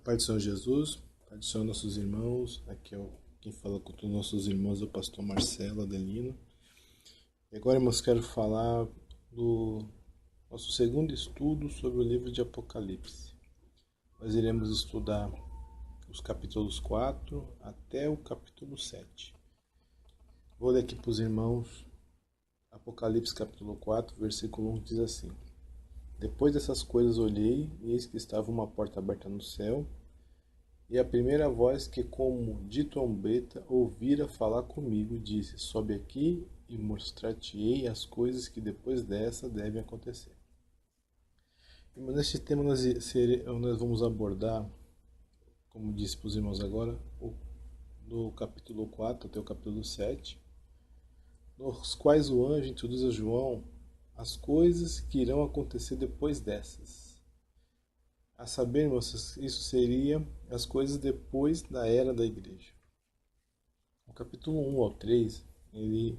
Pai do Senhor Jesus, Pai do Senhor nossos irmãos, aqui quem fala com todos os nossos irmãos é o pastor Marcelo Adelino. E agora, irmãos, quero falar do nosso segundo estudo sobre o livro de Apocalipse. Nós iremos estudar os capítulos 4 até o capítulo 7. Vou ler aqui para os irmãos Apocalipse capítulo 4, versículo 1, diz assim: Depois dessas coisas olhei, e eis que estava uma porta aberta no céu, e a primeira voz que, como de trombeta, ouvira falar comigo, disse: Sobe aqui e mostrar-te-ei as coisas que depois dessa devem acontecer. E neste tema nós vamos abordar, como disse para os irmãos agora, do capítulo 4 até o capítulo 7, nos quais o anjo introduz a João as coisas que irão acontecer depois dessas. A saber, irmãos, isso seria as coisas depois da era da igreja. O capítulo 1 ao 3, ele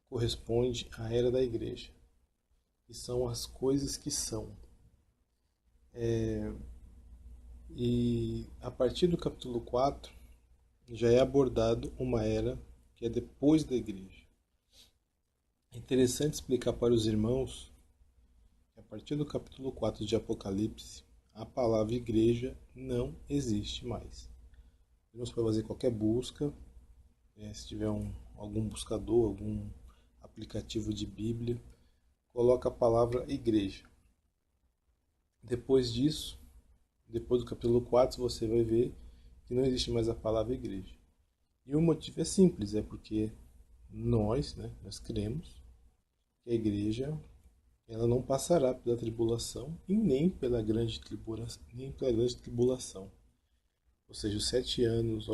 corresponde à era da igreja, que são as coisas que são. E a partir do capítulo 4, já é abordado uma era que é depois da igreja. É interessante explicar para os irmãos que a partir do capítulo 4 de Apocalipse, a palavra igreja não existe mais. Irmãos, para fazer qualquer busca, se tiver algum buscador, algum aplicativo de Bíblia, coloca a palavra igreja. Depois disso, depois do capítulo 4, você vai ver que não existe mais a palavra igreja. E o motivo é simples, é porque nós cremos que a igreja ela não passará pela tribulação e nem pela grande tribulação. Ou seja, os 7 anos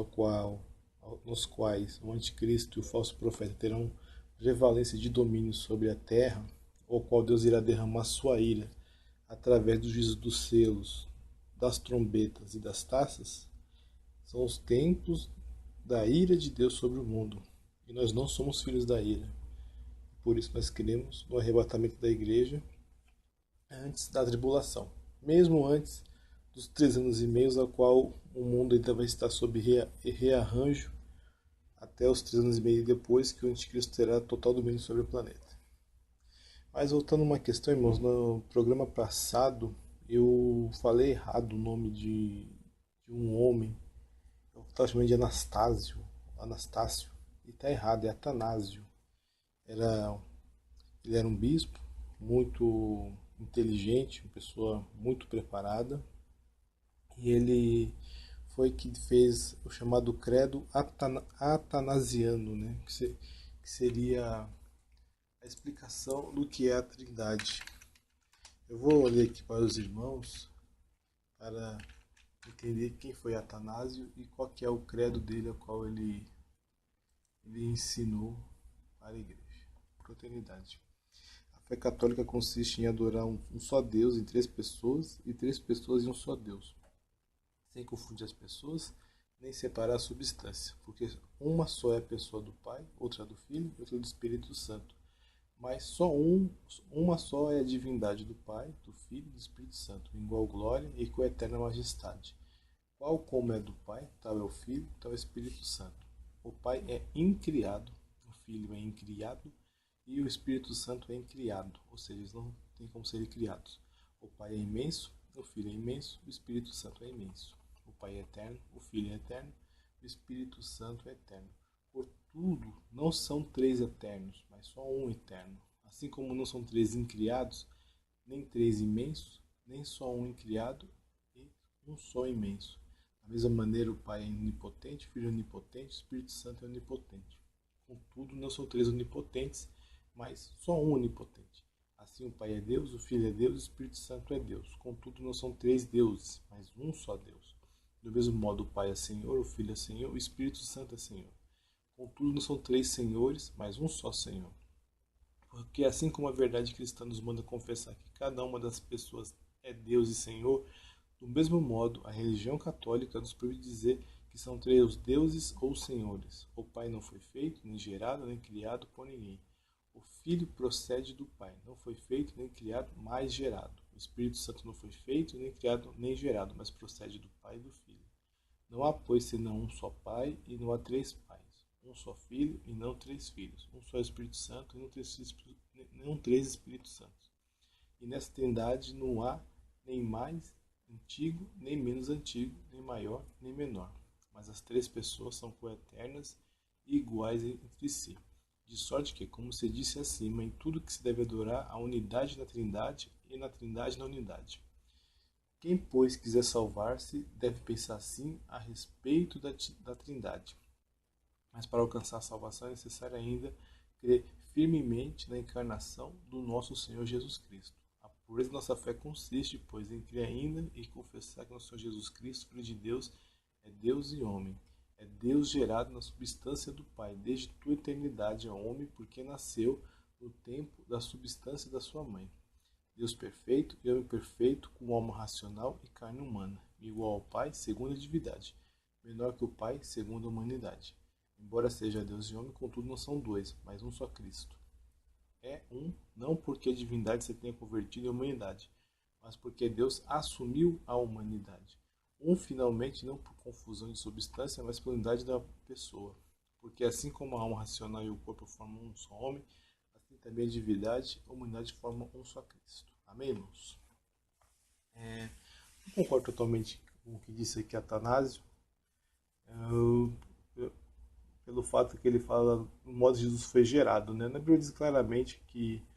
nos quais o anticristo e o falso profeta terão prevalência de domínio sobre a terra, ao qual Deus irá derramar sua ira através do juízo dos selos, das trombetas e das taças, são os tempos da ira de Deus sobre o mundo. E nós não somos filhos da ira. Por isso nós cremos no arrebatamento da igreja antes da tribulação, mesmo antes dos 3 anos e meio, a qual o mundo ainda vai estar sob rearranjo, até os 3 anos e meio depois que o anticristo terá total domínio sobre o planeta. Mas voltando a uma questão, irmãos, no programa passado eu falei errado o nome de um homem. Eu estava chamando de Anastácio, e está errado, é Atanásio. Ele era um bispo muito inteligente, uma pessoa muito preparada, e ele foi que fez o chamado credo atanasiano, que seria a explicação do que é a Trindade. Eu vou ler aqui para os irmãos para entender quem foi Atanásio e qual que é o credo dele, ao qual ele ensinou para a igreja. Fraternidade. A fé católica consiste em adorar um só Deus em 3 pessoas e 3 pessoas em um só Deus, sem confundir as pessoas nem separar a substância, porque uma só é a pessoa do Pai, outra do Filho e outra do Espírito Santo. Mas uma só é a divindade do Pai, do Filho e do Espírito Santo, em igual glória e com eterna majestade. Qual como é do Pai, tal é o Filho, tal é o Espírito Santo. O Pai é incriado, o Filho é incriado e o Espírito Santo é incriado, ou seja, eles não têm como serem criados. O Pai é imenso, o Filho é imenso, o Espírito Santo é imenso. O Pai é eterno, o Filho é eterno, o Espírito Santo é eterno. Portudo, não são 3 eternos, mas só um eterno. Assim como não são 3 incriados, nem 3 imensos, nem só um incriado e um só imenso. Da mesma maneira, o Pai é onipotente, o Filho é onipotente, o Espírito Santo é onipotente. Contudo, não são 3 onipotentes, mas só um onipotente. Assim, o Pai é Deus, o Filho é Deus, o Espírito Santo é Deus. Contudo, não são 3 deuses, mas um só Deus. Do mesmo modo, o Pai é Senhor, o Filho é Senhor, o Espírito Santo é Senhor. Contudo, não são 3 senhores, mas um só Senhor. Porque assim como a verdade cristã nos manda confessar que cada uma das pessoas é Deus e Senhor, do mesmo modo, a religião católica nos proíbe dizer que são 3 deuses ou senhores. O Pai não foi feito, nem gerado, nem criado por ninguém. O Filho procede do Pai, não foi feito, nem criado, mas gerado. O Espírito Santo não foi feito, nem criado, nem gerado, mas procede do Pai e do Filho. Não há, pois, senão um só Pai, e não há três pais. Um só Filho, e não três filhos. Um só Espírito Santo, e não três Espíritos Santos. E nessa trindade não há nem mais antigo, nem menos antigo, nem maior, nem menor. Mas as três pessoas são coeternas e iguais entre si. De sorte que, como se disse acima, em tudo que se deve adorar a unidade na trindade e na trindade na unidade. Quem, pois, quiser salvar-se, deve pensar assim a respeito da trindade. Mas para alcançar a salvação é necessário ainda crer firmemente na encarnação do nosso Senhor Jesus Cristo. A pureza da nossa fé consiste, pois, em crer ainda e confessar que nosso Senhor Jesus Cristo, Filho de Deus, é Deus e homem. É Deus gerado na substância do Pai, desde tua eternidade é homem, porque nasceu no tempo da substância da sua mãe. Deus perfeito e homem perfeito, com alma racional e carne humana, igual ao Pai, segundo a divindade, menor que o Pai, segundo a humanidade. Embora seja Deus e homem, contudo não são dois, mas um só Cristo. É um, não porque a divindade se tenha convertido em humanidade, mas porque Deus assumiu a humanidade. Um, finalmente, não por confusão de substância, mas por unidade da pessoa. Porque assim como a alma racional e o corpo formam um só homem, assim também a divindade e a humanidade formam um só Cristo. Amém, irmãos? Eu concordo totalmente com o que disse aqui Atanásio. Pelo fato que ele fala do modo que Jesus foi gerado, né? Na Bíblia diz claramente que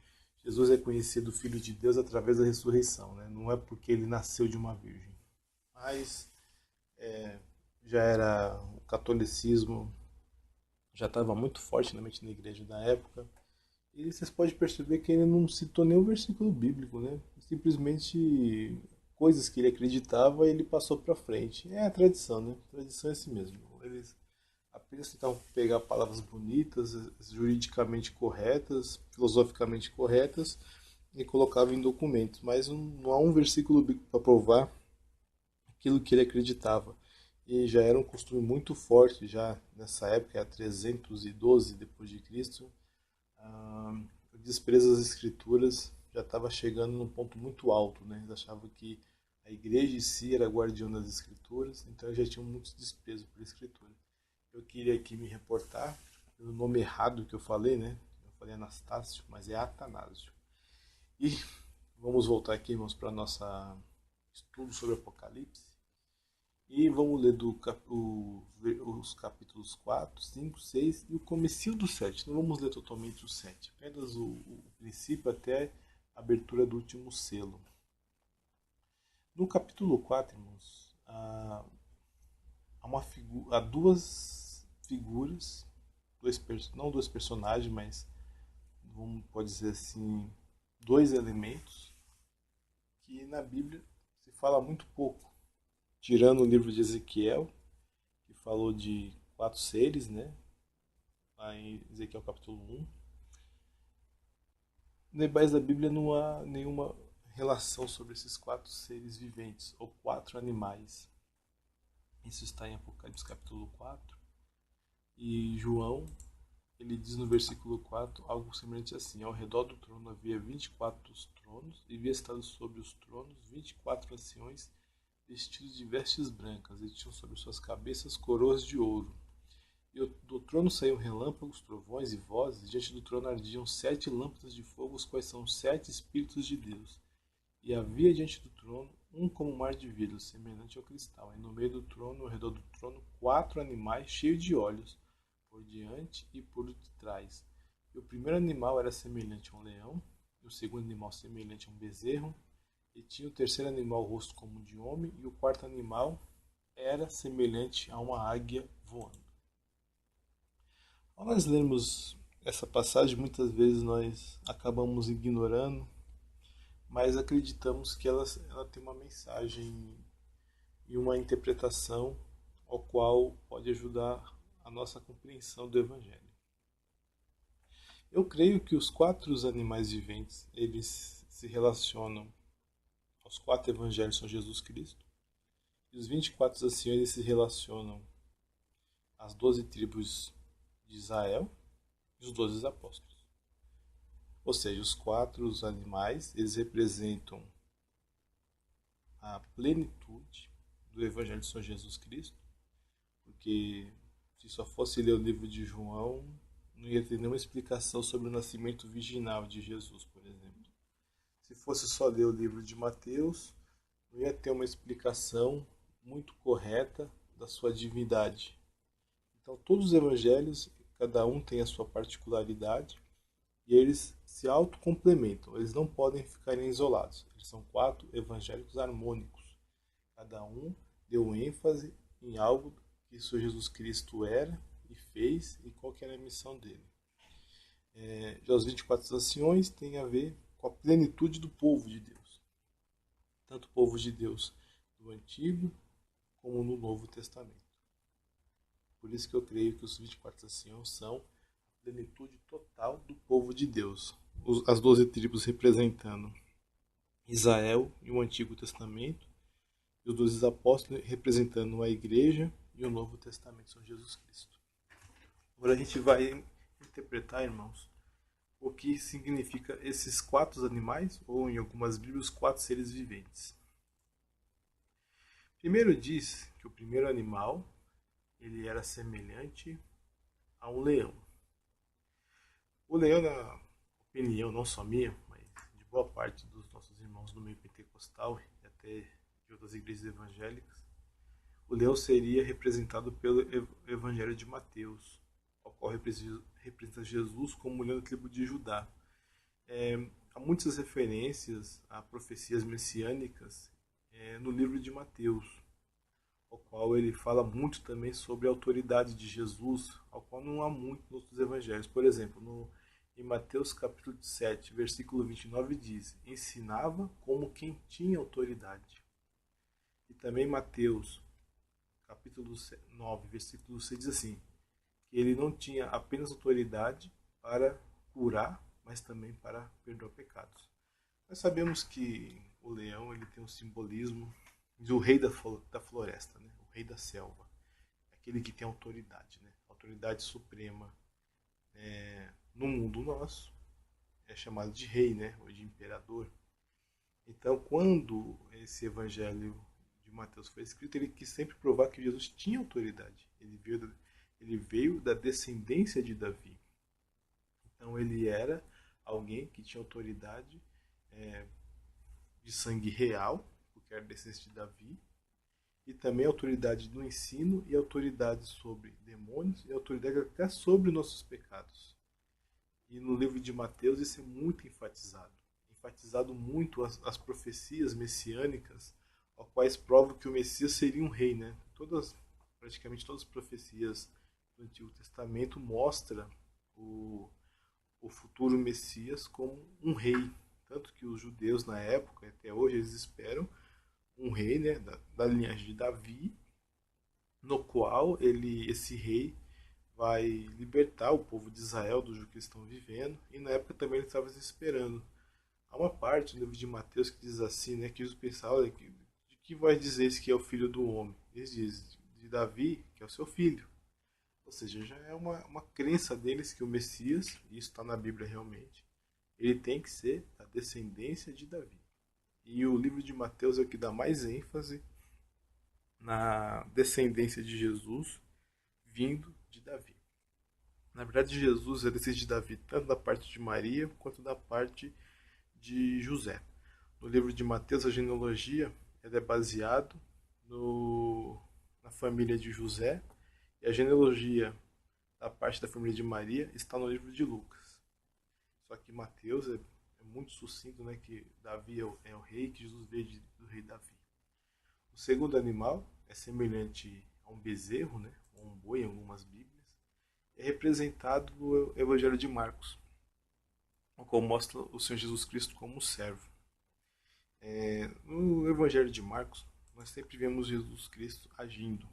Jesus é conhecido Filho de Deus através da ressurreição, né? Não é porque ele nasceu de uma virgem. Mas já era o catolicismo, já estava muito forte na mente da igreja da época. E vocês podem perceber que ele não citou nenhum versículo bíblico, né? Simplesmente coisas que ele acreditava ele passou para frente. É a tradição, né? A tradição é assim mesmo. Eles apenas tentavam pegar palavras bonitas, juridicamente corretas, filosoficamente corretas e colocavam em documentos. Mas não há um versículo bíblico para provar aquilo que ele acreditava. E já era um costume muito forte já nessa época, há 312 depois de Cristo. O desprezo às escrituras já estava chegando num ponto muito alto, né? Eles achavam que a igreja em si era guardiã das escrituras, então já tinham muito desprezo por escritura. Eu queria aqui me reportar pelo nome errado que eu falei, né? Eu falei Anastácio, mas é Atanásio. E vamos voltar aqui, irmãos, para nosso estudo sobre Apocalipse. E vamos ler os capítulos 4, 5, 6 e o comecinho do 7. Não vamos ler totalmente o 7, apenas o princípio até a abertura do último selo. No capítulo 4, irmãos, há duas figuras, não dois personagens, mas pode dizer assim, dois elementos que na Bíblia se fala muito pouco. Tirando o livro de Ezequiel, que falou de 4 seres, né? Lá em Ezequiel capítulo 1. Demais da Bíblia não há nenhuma relação sobre esses 4 seres viventes, ou 4 animais. Isso está em Apocalipse capítulo 4. E João, ele diz no versículo 4 algo semelhante assim: ao redor do trono havia 24 tronos, e havia estado sobre os tronos 24 anciões, vestidos de vestes brancas, e tinham sobre suas cabeças coroas de ouro. E do trono saíam relâmpagos, trovões e vozes, e diante do trono ardiam 7 lâmpadas de fogo, os quais são 7 Espíritos de Deus. E havia diante do trono um como um mar de vidro, semelhante ao cristal, e no meio do trono, ao redor do trono, 4 animais cheios de olhos, por diante e por detrás. E o primeiro animal era semelhante a um leão, e o segundo animal semelhante a um bezerro, e tinha o terceiro animal o rosto como de homem, e o quarto animal era semelhante a uma águia voando. Ao nós lermos essa passagem, muitas vezes nós acabamos ignorando, mas acreditamos que ela tem uma mensagem e uma interpretação ao qual pode ajudar a nossa compreensão do Evangelho. Eu creio que os 4 animais viventes, eles se relacionam aos 4 evangelhos são Jesus Cristo. E os 24 anciões se relacionam às 12 tribos de Israel e os 12 apóstolos. Ou seja, os 4 animais, eles representam a plenitude do Evangelho de São Jesus Cristo, porque se só fosse ler o livro de João, não ia ter nenhuma explicação sobre o nascimento virginal de Jesus, por exemplo. Se fosse só ler o livro de Mateus, não ia ter uma explicação muito correta da sua divindade. Então, todos os evangelhos, cada um tem a sua particularidade e eles se autocomplementam. Eles não podem ficar isolados. Eles são 4 evangélicos harmônicos. Cada um deu ênfase em algo que o Senhor Jesus Cristo era e fez e qual que era a missão dele. Já os 24 anciões têm a ver com a plenitude do povo de Deus. Tanto o povo de Deus do Antigo como no Novo Testamento. Por isso que eu creio que os 24 anciãos são a plenitude total do povo de Deus. As 12 tribos representando Israel e o Antigo Testamento, e os 12 apóstolos representando a Igreja e o Novo Testamento, São Jesus Cristo. Agora a gente vai interpretar, irmãos, o que significa esses 4 animais, ou em algumas Bíblias, 4 seres viventes. Primeiro diz que o primeiro animal ele era semelhante a um leão. O leão, na opinião não só minha, mas de boa parte dos nossos irmãos do meio pentecostal e até de outras igrejas evangélicas, o leão seria representado pelo Evangelho de Mateus, ao qual representa Jesus como o leão da tribo de Judá. Há muitas referências a profecias messiânicas no livro de Mateus, ao qual ele fala muito também sobre a autoridade de Jesus, ao qual não há muito nos outros evangelhos. Por exemplo, em Mateus capítulo 7, versículo 29 diz: ensinava como quem tinha autoridade. E também Mateus capítulo 9, versículo 6 diz assim, que ele não tinha apenas autoridade para curar, mas também para perdoar pecados. Nós sabemos que o leão ele tem um simbolismo do rei da floresta, né? O rei da selva, aquele que tem autoridade, né? Autoridade suprema. No mundo nosso é chamado de rei, né? Ou de imperador. Então, quando esse evangelho de Mateus foi escrito, ele quis sempre provar que Jesus tinha autoridade. Ele veio da descendência de Davi. Então, ele era alguém que tinha autoridade de sangue real, porque era descendente de Davi, e também autoridade no ensino e autoridade sobre demônios e autoridade até sobre nossos pecados. E no livro de Mateus isso é muito enfatizado muito as profecias messiânicas, as quais provam que o Messias seria um rei, né? Praticamente todas as profecias do Antigo Testamento mostram o futuro Messias como um rei, tanto que os judeus na época, até hoje, eles esperam um rei, né, da linhagem de Davi, no qual esse rei vai libertar o povo de Israel do jugo que eles estão vivendo, e na época também eles estavam esperando. Há uma parte no livro de Mateus que diz assim, né, que eles pensavam, de que vai dizer esse que é o filho do homem? Eles dizem de Davi, que é o seu filho. Ou seja, já é uma crença deles que o Messias, e isso está na Bíblia realmente, ele tem que ser da descendência de Davi. E o livro de Mateus é o que dá mais ênfase na descendência de Jesus vindo de Davi. Na verdade, Jesus é descendente de Davi tanto da parte de Maria quanto da parte de José. No livro de Mateus, a genealogia é baseado na família de José, e a genealogia da parte da família de Maria está no livro de Lucas. Só que Mateus é muito sucinto, né, que Davi é o rei, que Jesus veio do rei Davi. O segundo animal é semelhante a um bezerro, né, ou um boi em algumas Bíblias. É representado no Evangelho de Marcos, o qual mostra o Senhor Jesus Cristo como um servo. No Evangelho de Marcos, nós sempre vemos Jesus Cristo agindo,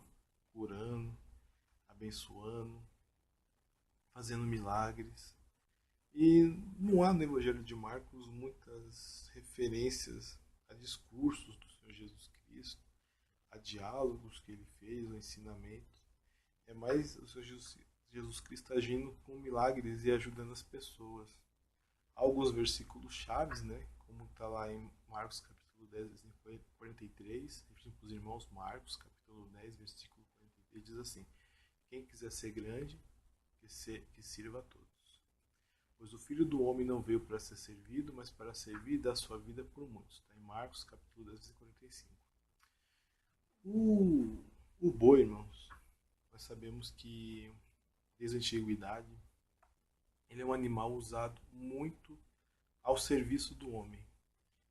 curando, abençoando, fazendo milagres. E não há no Evangelho de Marcos muitas referências a discursos do Senhor Jesus Cristo, a diálogos que ele fez, a ensinamentos. É mais o Senhor Jesus Cristo agindo com milagres e ajudando as pessoas. Há alguns versículos chaves, né, como está lá em Marcos capítulo capítulo 10, versículo 43, referindo para os irmãos Marcos, capítulo 10, versículo 43, diz assim: quem quiser ser grande, que sirva a todos. Pois o Filho do Homem não veio para ser servido, mas para servir e dar sua vida por muitos. Está em Marcos, capítulo 10, versículo 45. O boi, irmãos, nós sabemos que desde a antiguidade ele é um animal usado muito ao serviço do homem.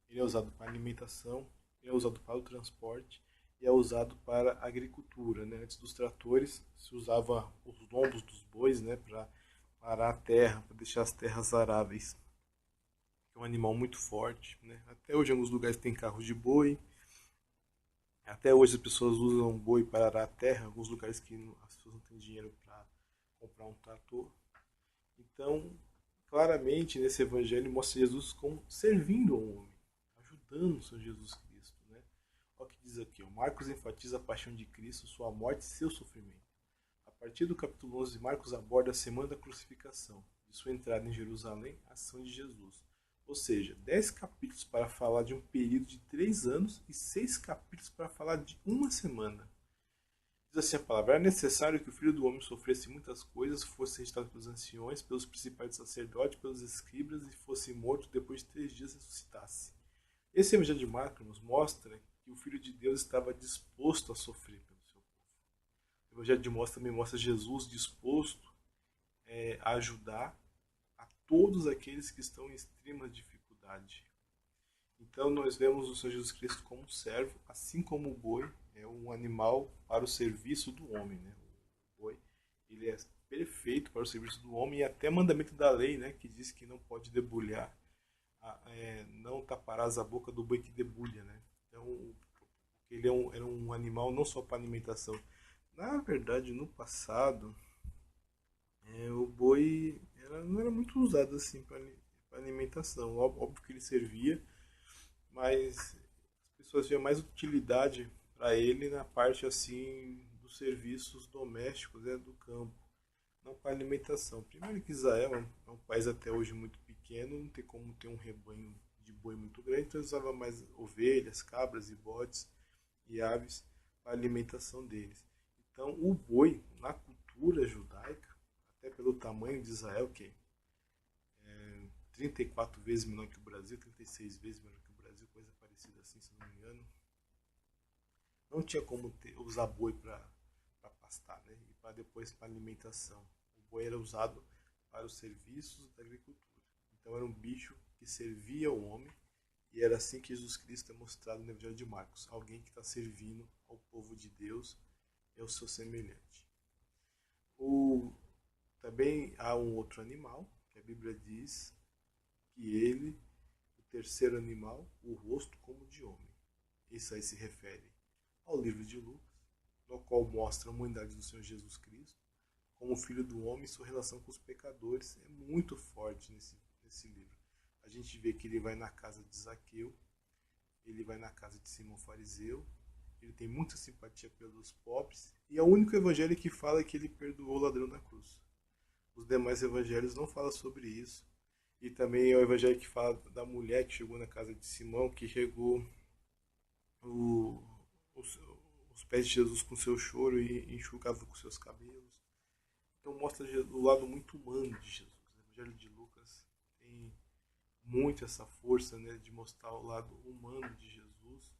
Ele é usado para alimentação, ele é usado para o transporte e é usado para a agricultura. Né? Antes dos tratores, se usava os lombos dos bois, né, para arar a terra, para deixar as terras aráveis. É um animal muito forte. Né? Até hoje, em alguns lugares tem carros de boi. Até hoje, as pessoas usam boi para arar a terra. Em alguns lugares que as pessoas não têm dinheiro para comprar um trator. Então, claramente, nesse evangelho, mostra Jesus como servindo ao homem, ajudando o Senhor Jesus Cristo. Né? Olha o que diz aqui. Ó. Marcos enfatiza a paixão de Cristo, sua morte e seu sofrimento. A partir do capítulo 11, Marcos aborda a semana da crucificação, de sua entrada em Jerusalém, a ação de Jesus. Ou seja, 10 capítulos para falar de um período de 3 anos e 6 capítulos para falar de uma semana. Diz assim a palavra: era necessário que o Filho do Homem sofresse muitas coisas, fosse rejeitado pelos anciões, pelos principais sacerdotes, pelos escribas, e fosse morto depois de 3 dias ressuscitasse. Esse evangelho de Marcos nos mostra que o Filho de Deus estava disposto a sofrer pelo seu povo. O evangelho de Marcos também mostra Jesus disposto a ajudar a todos aqueles que estão em extrema dificuldade. Então nós vemos o Senhor Jesus Cristo como um servo, assim como o boi é um animal para o serviço do homem. Né? O boi ele é perfeito para o serviço do homem, e até mandamento da lei, né, que diz que não pode debulhar, não taparás a boca do boi que debulha. Né? Então ele era um animal não só para alimentação. Na verdade, no passado, o boi não era muito usado assim para alimentação. Óbvio que ele servia, mas as pessoas viam mais utilidade para ele na parte assim dos serviços domésticos, né, do campo, não para alimentação. Primeiro que Israel é um país até hoje muito pequeno, não tem como ter um rebanho de boi muito grande, então eles usavam mais ovelhas, cabras e bodes e aves para a alimentação deles. Então o boi, na cultura judaica, até pelo tamanho de Israel, que é 34 vezes menor que o Brasil, 36 vezes menor que o Brasil, coisa parecida assim, se não me engano, não tinha como usar boi para pastar, né? E para depois para alimentação. O boi era usado para os serviços da agricultura. Então era um bicho que servia ao homem, e era assim que Jesus Cristo é mostrado no Evangelho de Marcos, alguém que está servindo ao povo de Deus e ao seu semelhante. Também há um outro animal, que a Bíblia diz que ele, o terceiro animal, o rosto como de homem. Isso aí se refere ao livro de Lucas, no qual mostra a humanidade do Senhor Jesus Cristo, como Filho do Homem, e sua relação com os pecadores é muito forte nesse livro. A gente vê que ele vai na casa de Zaqueu, ele vai na casa de Simão Fariseu, ele tem muita simpatia pelos pobres, e é o único evangelho que fala que ele perdoou o ladrão da cruz. Os demais evangelhos não falam sobre isso. E também é o evangelho que fala da mulher que chegou na casa de Simão, que regou os pés de Jesus com seu choro e enxugava com seus cabelos. Então mostra o lado muito humano de Jesus. O evangelho de Lucas tem muito essa força, né, de mostrar o lado humano de Jesus,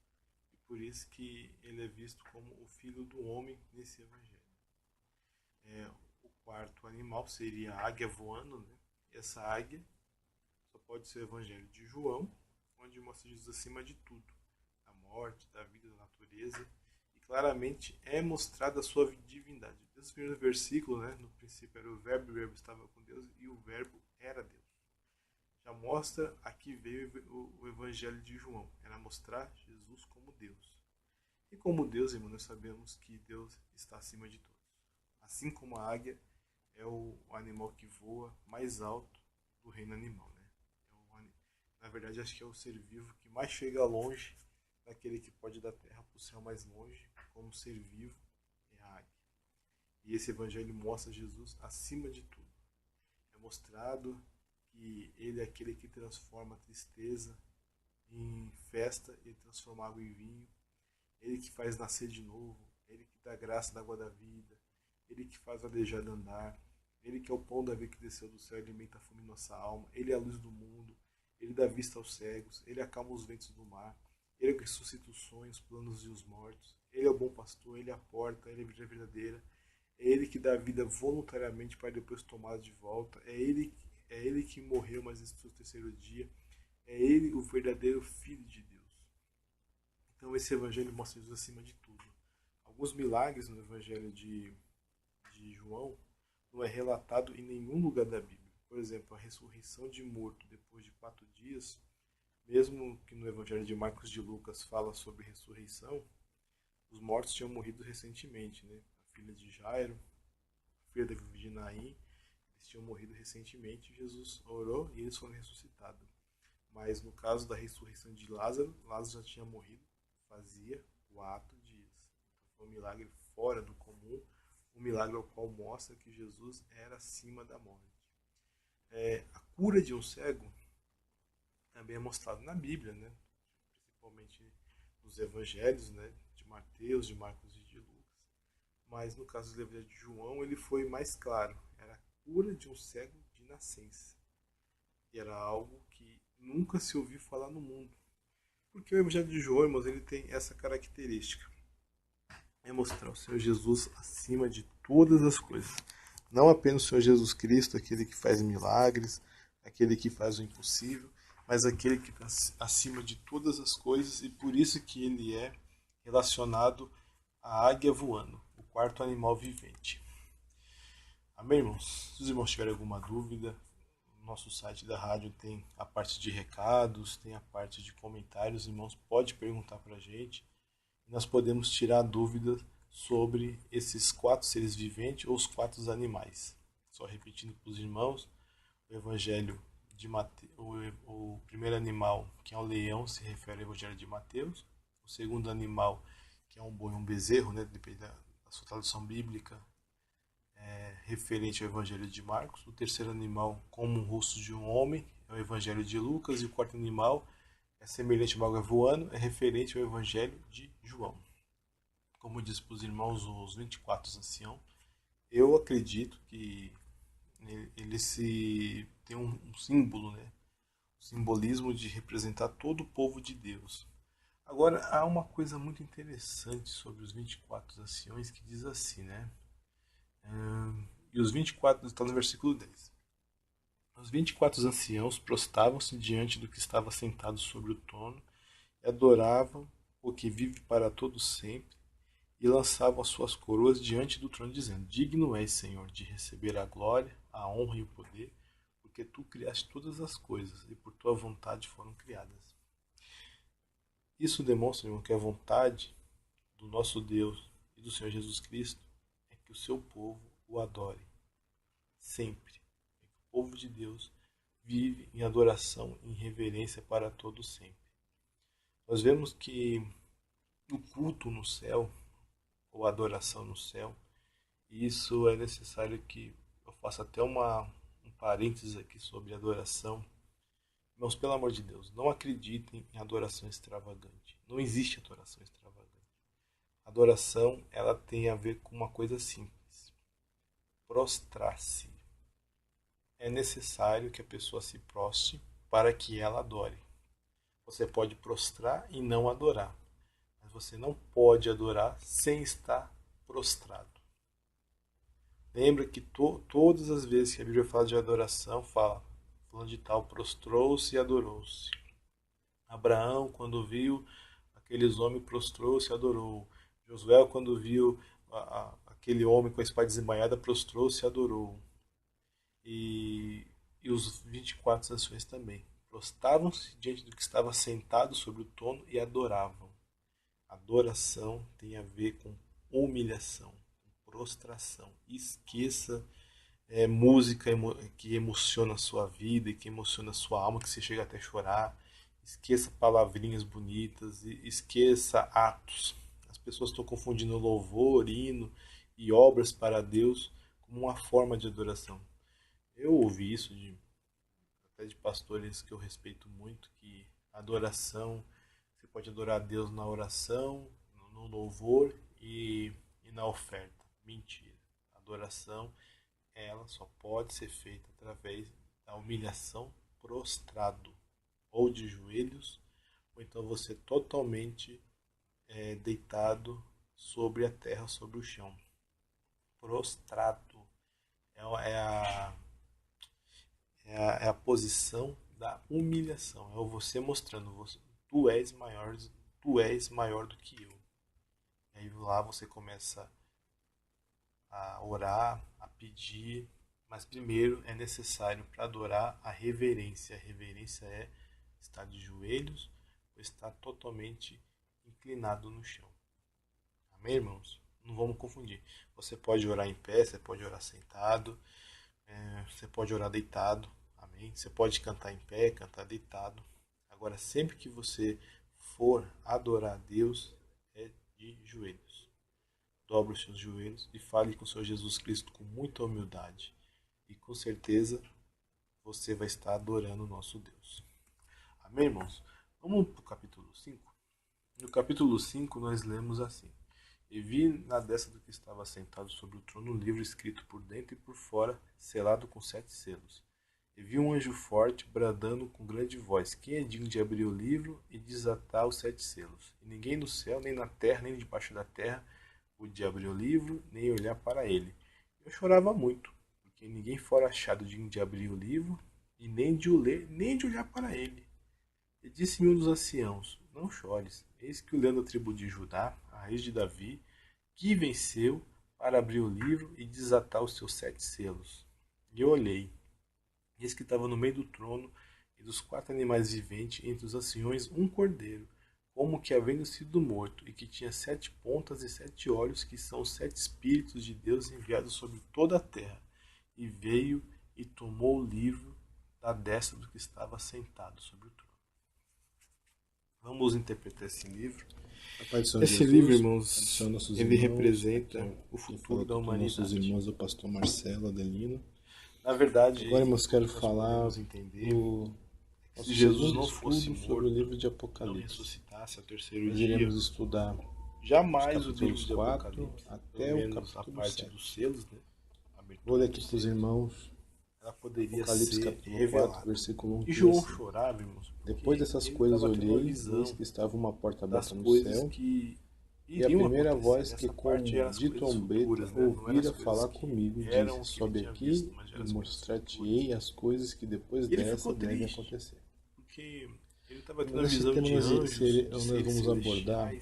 e por isso que ele é visto como o Filho do Homem nesse evangelho. O quarto animal seria a águia voando, né? Essa águia só pode ser o evangelho de João, onde mostra Jesus acima de tudo, da morte, da vida, da natureza, e claramente é mostrada a sua divindade. Desde o primeiro versículo, né, no princípio era o verbo estava com Deus, e o verbo era Deus. Já mostra, aqui veio o evangelho de João, era mostrar Jesus como Deus. E como Deus, irmão, nós sabemos que Deus está acima de todos. Assim como a águia é o animal que voa mais alto do reino animal. Né? Na verdade, acho que é o ser vivo que mais chega longe daquele que pode da terra para o céu mais longe, como ser vivo é a águia. E esse evangelho mostra Jesus acima de tudo. É mostrado que ele é aquele que transforma a tristeza em festa, ele transforma água em vinho, ele que faz nascer de novo, ele que dá graça da água da vida, ele que faz o aleijado andar, ele que é o pão da vida que desceu do céu e alimenta a fome em nossa alma, ele é a luz do mundo, ele dá vista aos cegos, ele acalma os ventos do mar, ele é o que ressuscita os sonhos, os planos e os mortos, ele é o bom pastor, ele é a porta, ele é a vida verdadeira, é ele que dá a vida voluntariamente para depois tomá-la de volta, é ele que morreu, mas ressuscitou no terceiro dia, é ele o verdadeiro Filho de Deus. Então esse evangelho mostra Jesus acima de tudo. Alguns milagres no evangelho de João não é relatado em nenhum lugar da Bíblia. Por exemplo, a ressurreição de morto depois de 4 dias, mesmo que no evangelho de Marcos e de Lucas fala sobre ressurreição, os mortos tinham morrido recentemente, né? A filha de Jairo, a filha da viúva de Naim, eles tinham morrido recentemente, Jesus orou e eles foram ressuscitados. Mas no caso da ressurreição de Lázaro, Lázaro já tinha morrido, fazia 4 dias. Então foi um milagre fora do comum, um milagre ao qual mostra que Jesus era acima da morte. A cura de um cego também é mostrado na Bíblia, né? Principalmente nos evangelhos, né? De Mateus, de Marcos e de Lucas. Mas no caso do evangelho de João, ele foi mais claro. Era a cura de um cego de nascença. E era algo que nunca se ouviu falar no mundo. Porque o evangelho de João, irmãos, ele tem essa característica. É mostrar o Senhor Jesus acima de todas as coisas. Não apenas o Senhor Jesus Cristo, aquele que faz milagres, aquele que faz o impossível, mas aquele que está acima de todas as coisas, e por isso que ele é relacionado à águia voando, o quarto animal vivente. Amém, irmãos? Se os irmãos tiverem alguma dúvida, no nosso site da rádio tem a parte de recados, tem a parte de comentários, irmãos, pode perguntar para a gente, e nós podemos tirar dúvidas sobre esses 4 seres viventes ou os 4 animais. Só repetindo para os irmãos, o Evangelho de Mateus, o primeiro animal, que é o leão, se refere ao Evangelho de Mateus. O segundo animal, que é um boi e um bezerro, né, depende da sua tradução bíblica, referente ao Evangelho de Marcos. O terceiro animal, como um rosto de um homem, é o Evangelho de Lucas. E o quarto animal, é semelhante a uma águia voando, é referente ao Evangelho de João. Como diz para os irmãos, os 24 anciãos, eu acredito que ele tem um símbolo, né? O simbolismo de representar todo o povo de Deus. Agora, há uma coisa muito interessante sobre os 24 anciões que diz assim, né? E os 24, está no versículo 10. Os 24 anciãos prostravam-se diante do que estava sentado sobre o trono e adoravam o que vive para todo sempre e lançavam as suas coroas diante do trono, dizendo: Digno és, Senhor, de receber a glória, a honra e o poder, porque tu criaste todas as coisas e por tua vontade foram criadas. Isso demonstra, irmão, que a vontade do nosso Deus e do Senhor Jesus Cristo é que o seu povo o adore sempre. É que o povo de Deus vive em adoração e em reverência para todo sempre. Nós vemos que o culto no céu, ou a adoração no céu, isso é necessário que eu faça até um parênteses aqui sobre adoração. Irmãos, pelo amor de Deus, não acreditem em adoração extravagante. Não existe adoração extravagante. Adoração, ela tem a ver com uma coisa simples: prostrar-se. É necessário que a pessoa se prostre para que ela adore. Você pode prostrar e não adorar, mas você não pode adorar sem estar prostrado. Lembra que todas as vezes que a Bíblia fala de adoração, fala, falando de tal, prostrou-se e adorou-se. Abraão, quando viu aqueles homens, prostrou-se e adorou. Josué, quando viu aquele homem com a espada desembainhada, prostrou-se e adorou. E os 24 anciões também. Prostavam-se diante do que estava sentado sobre o trono e adoravam. Adoração tem a ver com humilhação, com prostração. Esqueça música que emociona a sua vida e que emociona a sua alma, que você chega até a chorar. Esqueça palavrinhas bonitas, esqueça atos. As pessoas estão confundindo louvor, hino e obras para Deus como uma forma de adoração. Eu ouvi isso até de pastores que eu respeito muito, que adoração, você pode adorar a Deus na oração, no louvor e na oferta. Mentira. A adoração, ela só pode ser feita através da humilhação prostrado, ou de joelhos, ou então você totalmente deitado sobre a terra, sobre o chão. Prostrado é a posição da humilhação. É você mostrando, tu és maior do que eu. E aí lá você começa a orar, a pedir, mas primeiro é necessário para adorar a reverência. A reverência é estar de joelhos ou estar totalmente inclinado no chão. Amém, irmãos? Não vamos confundir. Você pode orar em pé, você pode orar sentado, você pode orar deitado. Amém? Você pode cantar em pé, cantar deitado. Agora, sempre que você for adorar a Deus, é de joelhos. Dobre os seus joelhos e fale com o Senhor Jesus Cristo com muita humildade. E com certeza você vai estar adorando o nosso Deus. Amém, irmãos? Vamos para o capítulo 5? No capítulo 5 nós lemos assim: E vi na destra do que estava sentado sobre o trono um livro escrito por dentro e por fora, selado com 7 selos. E vi um anjo forte bradando com grande voz: Quem é digno de abrir o livro e desatar os 7 selos? E ninguém no céu, nem na terra, nem debaixo da terra podia abrir o livro, nem olhar para ele. Eu chorava muito, porque ninguém fora achado digno de abrir o livro, e nem de o ler, nem de olhar para ele. E disse-me um dos anciãos: Não chores, eis que o leão da tribo de Judá, a raiz de Davi, que venceu para abrir o livro e desatar os seus 7 selos. E eu olhei, e eis que estava no meio do trono e dos 4 animais viventes, entre os anciões, um cordeiro, como que havendo sido morto, e que tinha 7 pontas e 7 olhos, que são os 7 Espíritos de Deus enviados sobre toda a terra. E veio e tomou o livro da destra do que estava sentado sobre o trono. Vamos interpretar esse livro. Esse livro, irmãos, ele representa o futuro da humanidade. Nossos irmãos, o pastor Marcelo Adelino. Na verdade, agora, irmãos, quero falar do se Jesus não fosse morto, sobre o livro de Apocalipse, não ressuscitasse ao terceiro nós dia, iremos estudar jamais o livro de 4 Apocalipse, até o capítulo a parte 7. dos selos, né? Vou ler aqui para os irmãos. Ela poderia Apocalipse ser capítulo revelada. 4, versículo 1. E João chorava, irmãos. Depois dessas coisas olhei, e eis que estava uma porta aberta no céu, e a primeira voz que, como de trombeta, ouvira falar comigo, disse: Sobe aqui e mostrar-te-ei as coisas que depois dessa devem acontecer. Porque ele estava tendo a visão de anjos, nós vamos abordar,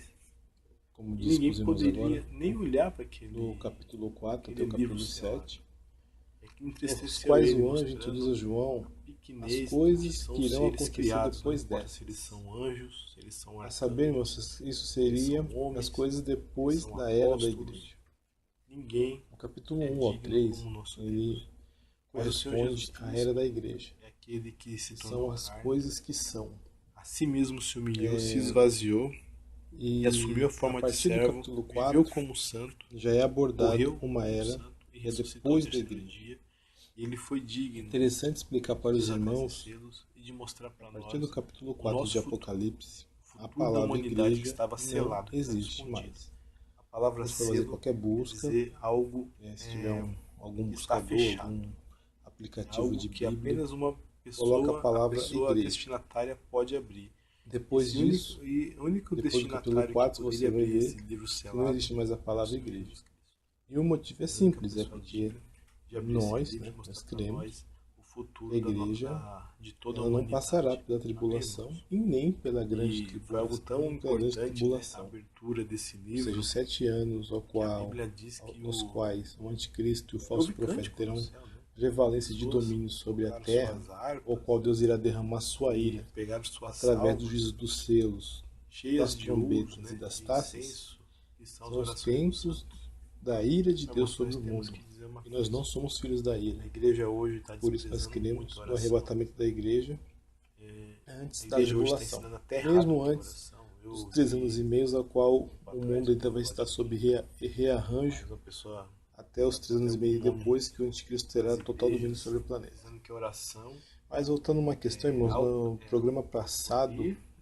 como disse ninguém os irmãos poderia agora, nem olhar para aquele no capítulo 4 até o capítulo 7, os quais o anjo introduz a João as coisas que irão acontecer depois dessa. Se eles são anjos, se eles são a saber, irmãos, isso seria as coisas depois da era da igreja. Ninguém no capítulo 1 ao 3, ele corresponde à era da igreja. É aquele que se são as coisas que são. A si mesmo se humilhou, se esvaziou e assumiu a forma de servo, do 4, viveu como santo, já é abordado uma era e depois da igreja. E ele foi digno. É interessante explicar para os irmãos, e de mostrar para a partir do capítulo 4 de Apocalipse, a palavra palavra igreja estava selado, não existe mais. A palavra selo fazer qualquer busca, algo, se tiver algum buscador, algum aplicativo algo de que Bíblia, apenas uma pessoa, coloca a palavra pessoa igreja. destinatária pode abrir. Depois disso, o único depois do capítulo 4, você vai ver que não existe mais a palavra igreja. E o motivo é simples, é porque nós cremos que a igreja ela não passará pela tribulação e nem pela grande tribulação. Algo tão importante, a abertura desse livro, ou seja, os 7 anos nos quais o anticristo e o falso profeta terão prevalência de domínio sobre a terra, o qual Deus irá derramar sua ira através do juízo dos selos, das trombetas e das taças, são os tempos da ira de Deus sobre o mundo. E nós não somos filhos da ira. A igreja hoje está por isso nós cremos no arrebatamento da igreja antes da tribulação. Mesmo antes dos 3 anos e meio, a qual o mundo ainda vai estar sob rearranjo, até os 3 anos e meio depois que o anticristo terá total domínio sobre o planeta. Mas voltando a uma questão, irmãos, no programa passado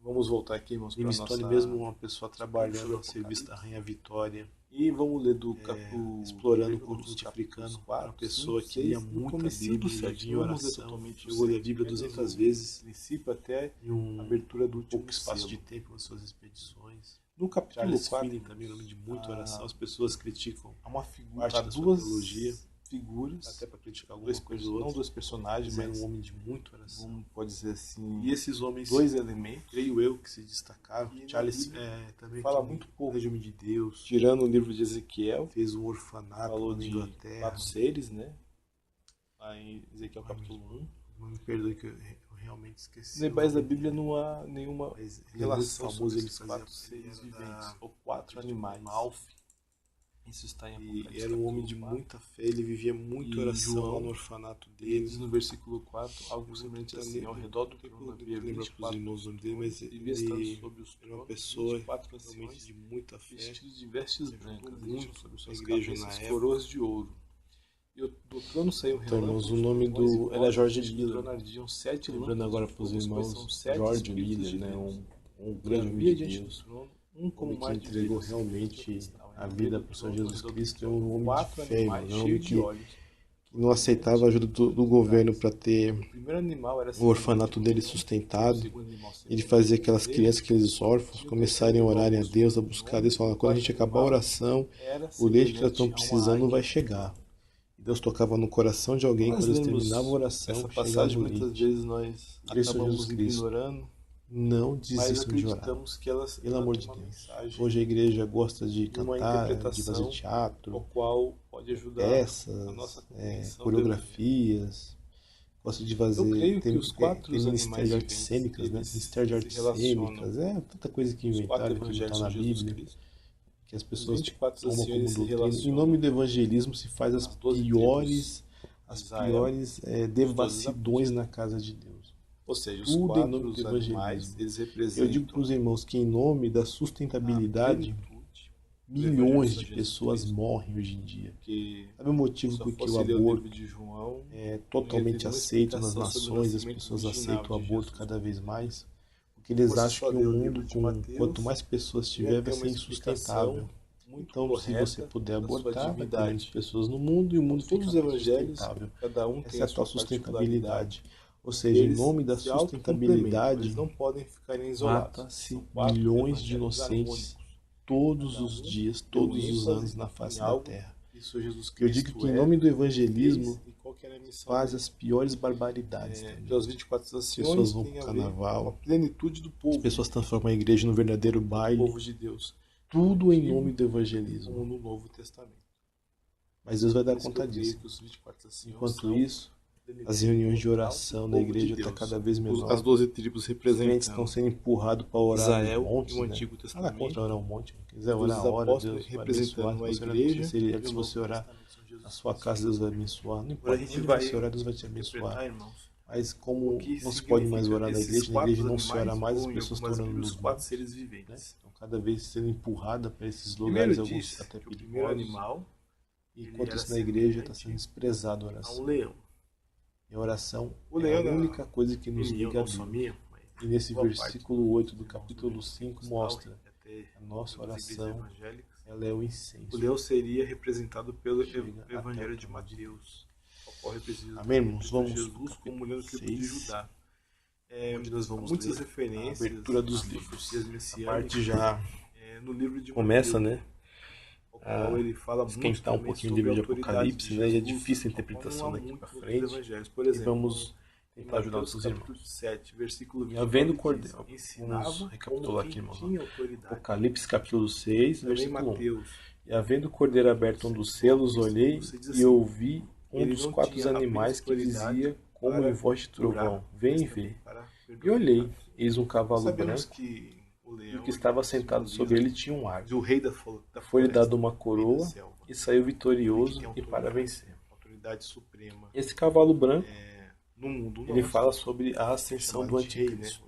Não Vamos voltar aqui, irmãos, para nossa... mesmo uma pessoa trabalhando a serviço da Rainha Vitória. E vamos ler do explorando o continente africano, uma pessoa que lia muita Bíblia, em oração, chegou a ler a Bíblia 200 vezes, princípio até em uma abertura do último pouco espaço de tempo nas suas expedições. No capítulo Charles 4, Finney também, nome de muita oração, as pessoas criticam há uma figura, parte da sua teologia, figuras, até para criticar alguma coisa ou outra, não dois personagens, mas um homem de muita oração. Pode dizer assim. E esses homens, dois elementos, creio eu, que se destacaram. Charles também fala muito pouco. Regime de Deus. Tirando o livro de Ezequiel, fez um orfanato, falou de Inglaterra, 4 seres, né? Lá em Ezequiel capítulo 1. Não me perdoe que eu realmente esqueci. Debaixo da Bíblia não há nenhuma relação famoso, ele 4 seres viventes ou 4 animais. Isso está em Apocalipse. E era um homem de muita fé, ele vivia muito oração lá no orfanato dele. Diz no versículo 4, algo semelhante assim, ao redor do trono havia 24 irmãos dele, mas ele era uma pessoa realmente de muita fé, vestidos de vestes brancas, muito sobre suas igreja cabeças na época, coroas de ouro. E do trono saiu um relâmpago. O nome era George Miller. Tronardiam 7 lâmpadas. Lembrando agora para os irmãos, George Miller, né, um grande homem de Deus, como que entregou realmente a vida para o Senhor Jesus Cristo, é um homem de fé, um homem que não aceitava a ajuda do governo para ter o orfanato dele sustentado. Ele fazia aquelas crianças, aqueles órfãos, começarem a orarem a Deus, a buscar a Deus, falando, quando a gente acabar a oração, o leite que elas estão precisando vai chegar. Deus tocava no coração de alguém, quando eles terminavam a oração, essa passagem muitas vezes nós acabamos ignorando. Não desistam de orar. Que elas, pelo amor de Deus. Hoje a igreja gosta de cantar, de fazer teatro, qual pode ajudar peças, a nossa coreografias, gosta de fazer tem ministério de artes cênicas, né? Ministério de artes cênicas, tanta coisa que inventaram, que não está na Bíblia, que as pessoas tomam como doutrina. Em nome do evangelismo se faz as piores devassidões na casa de Deus. Ou seja, tudo em nome do evangelismo. Eles representam, eu digo para os irmãos que em nome da sustentabilidade, milhões de pessoas morrem hoje em dia. Sabe o motivo por que o aborto é totalmente aceito nas nações, as pessoas aceitam o aborto cada vez mais? Porque eles acham que o mundo, quanto mais pessoas tiver, vai ser insustentável. Então, se você puder abortar, vai ter menos pessoas no mundo e o mundo fica sustentável. Essa é a tua sustentabilidade. Ou seja, em nome da sustentabilidade, eles não podem ficar isolados. Mata-se milhões de inocentes todos os dias, todos os anos na face da terra. Eu digo que em nome do evangelismo faz as piores barbaridades. As 24 as pessoas vão para o carnaval, a plenitude do povo. As pessoas transformam a igreja no verdadeiro baile. O povo de Deus. Tudo em nome do evangelismo. No Novo Testamento. Mas Deus vai dar conta disso. Enquanto isso, as reuniões de oração na igreja estão cada vez menor. As 12 tribos representam. Estão sendo empurrados para orar Israel um monte, e o Antigo Testamento. Nada contra orar um monte. Se quiser orar a hora, Deus vai abençoar. Se você orar na sua casa, Deus vai abençoar. Não importa onde você orar, Deus vai te abençoar. Mas como não se pode mais orar na igreja não se ora mais, as pessoas estão orando nos 4 seres viventes. Então, cada vez sendo empurrada para esses lugares, alguns até perigosos. Enquanto isso na igreja está sendo desprezado a oração. Um leão. E a oração é a única coisa que nos liga a Bíblia. E nesse versículo 8 do capítulo 5 mostra a nossa oração, ela é o incenso. O leão seria representado pelo Evangelho de Mateus. Amém, irmãos? Vamos Jesus como olhando o de Judá. Onde nós vamos muitas referências, a abertura dos livros. A parte já no livro de começa, né? Ele fala esquentar um pouquinho o livro de Apocalipse, né? E é difícil a interpretação daqui para frente. Por exemplo, e vamos tentar ajudar os irmãos. 7, versículo 20, e havendo cordeiro, vamos recapitular aqui, irmãos. Apocalipse capítulo 6, versículo 1. E havendo o cordeiro aberto um dos selos, olhei e ouvi um dos 4 animais que dizia, como em voz de trovão, vem e vê. E olhei, eis um cavalo branco, e o que estava sentado sobre ele tinha um arco. Foi-lhe dado uma coroa e saiu vitorioso e para vencer. Esse cavalo branco, ele fala sobre a ascensão do anticristo.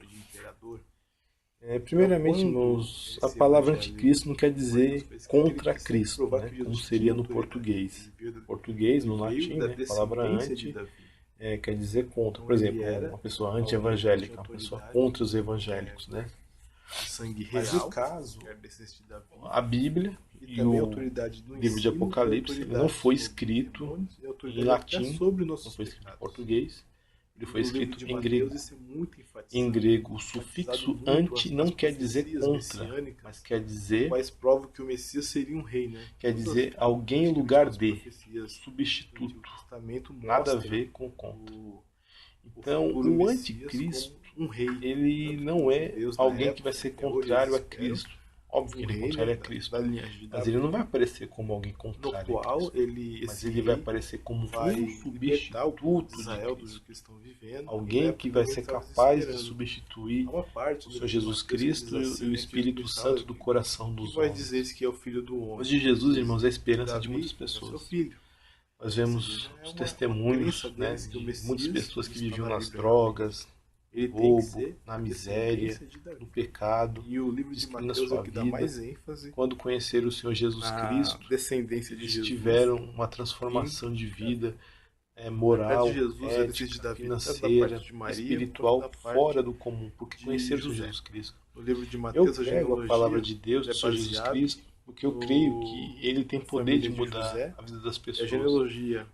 Primeiramente, irmãos, a palavra anticristo não quer dizer contra Cristo, né, como seria no português. Português, no latim, né, a palavra anti quer dizer contra. Por exemplo, uma pessoa anti-evangélica, uma pessoa contra os evangélicos, né? sangue real. Mas no caso, a Bíblia e o livro de Apocalipse ele não foi escrito em latim, não foi escrito em português. Ele foi escrito em grego. Em grego, o sufixo anti não quer dizer contra, mas quer dizer... Mas prova que o Messias seria um rei, né? Quer dizer alguém em lugar de, substituto. Nada a ver com contra. Então, o anticristo, ele não é alguém que vai ser contrário a Cristo. Óbvio que ele é contrário a Cristo, mas ele não vai aparecer como alguém contrário a Cristo, mas ele vai aparecer como um substituto de Cristo. Alguém que vai ser capaz de substituir o Senhor Jesus Cristo e o Espírito Santo do coração dos homens. Mas de Jesus, irmãos, é a esperança de muitas pessoas. Nós vemos os testemunhos, né, de muitas pessoas que viviam nas drogas, no roubo, na miséria, no pecado, e o livro de Mateus na sua vida, quando conheceram o Senhor Jesus Cristo, eles tiveram uma transformação de vida moral, ética, financeira, espiritual, fora do comum, porque conheceram o Senhor Jesus Cristo. Eu prego a palavra de Deus, do Senhor Jesus Cristo, porque eu creio que ele tem poder de mudar a vida das pessoas.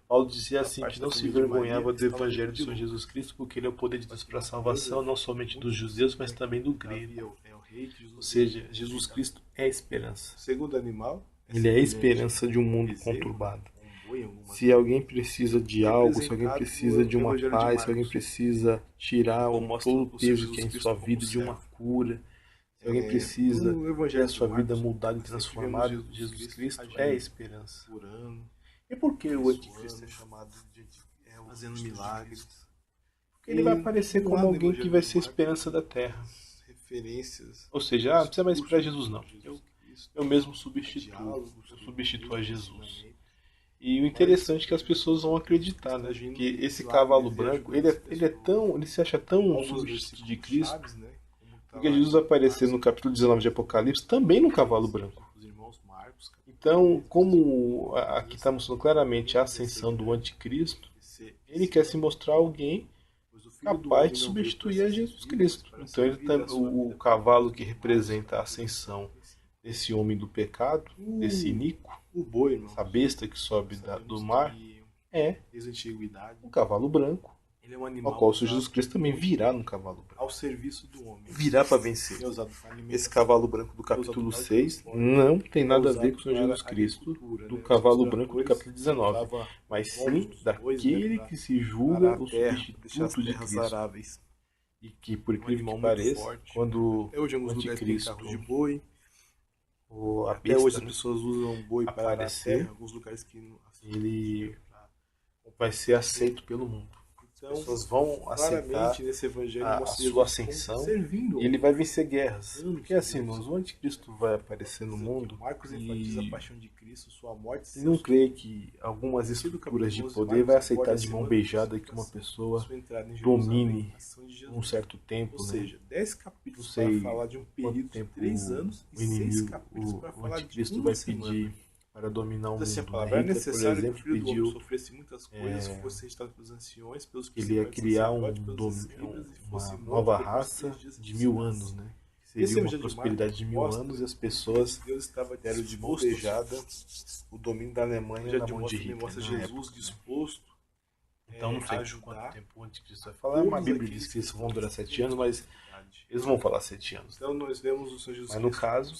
Paulo dizia assim, que não se envergonhava do Evangelho do Senhor Jesus Cristo, porque ele é o poder de Deus para a salvação, não somente dos judeus, mas também do grego. Ou seja, Jesus Cristo é a esperança. Ele é a esperança de um mundo conturbado. Se alguém precisa de algo, se alguém precisa de uma paz, se alguém precisa tirar todo o peso que é em sua vida, de uma cura, se alguém precisa ter a sua vida mudada e transformada, Jesus Cristo é a esperança. E por que o anticristo é chamado de fazendo milagres? Porque ele vai aparecer como alguém que vai ser a esperança da terra. Ou seja, não precisa mais esperar Jesus, não. Eu mesmo substituo a Jesus. E o interessante é que as pessoas vão acreditar, né? Que esse cavalo branco, ele se acha tão substituto de Cristo, porque Jesus vai aparecer no capítulo 19 de Apocalipse também no cavalo branco. Então, como aqui está mostrando claramente a ascensão do anticristo, ele quer se mostrar alguém capaz de substituir a Jesus Cristo. Então, o cavalo que representa a ascensão desse homem do pecado, desse iníquo, essa besta que sobe do mar, é um cavalo branco, ao qual o Senhor Jesus Cristo também virá no cavalo branco. Ao serviço do homem. Virá para vencer. Esse cavalo branco do capítulo 6 não tem nada a ver com o Senhor Jesus Cristo do cavalo branco do capítulo 19, mas sim daquele que se julga o substituto de Cristo. E que, por incrível que pareça, quando o anticristo, até hoje as pessoas usam boi para aparecer, alguns lugares que ele vai ser aceito pelo mundo. As pessoas vão aceitar a sua ascensão e ele vai vencer guerras. Porque assim, irmãos, o anticristo vai aparecer no mundo e não creio que algumas estruturas de poder vai aceitar de mão beijada que uma pessoa domine um certo tempo, né? Não sei quanto tempo o inimigo, o anticristo vai pedir para dominar o mundo. Hitler, por exemplo, pediu ele ia criar uma nova raça de 1000 anos, né? Seria uma prosperidade de 1000 anos e as pessoas deram de mão beijada o domínio da Alemanha na mão de Hitler. Jesus disposto. Então não sei quanto tempo o anticristo vai falar. Uma Bíblia diz que isso vão durar 7 anos, mas eles vão falar 7 anos. Então nós vemos o Senhor Jesus Mas no caso,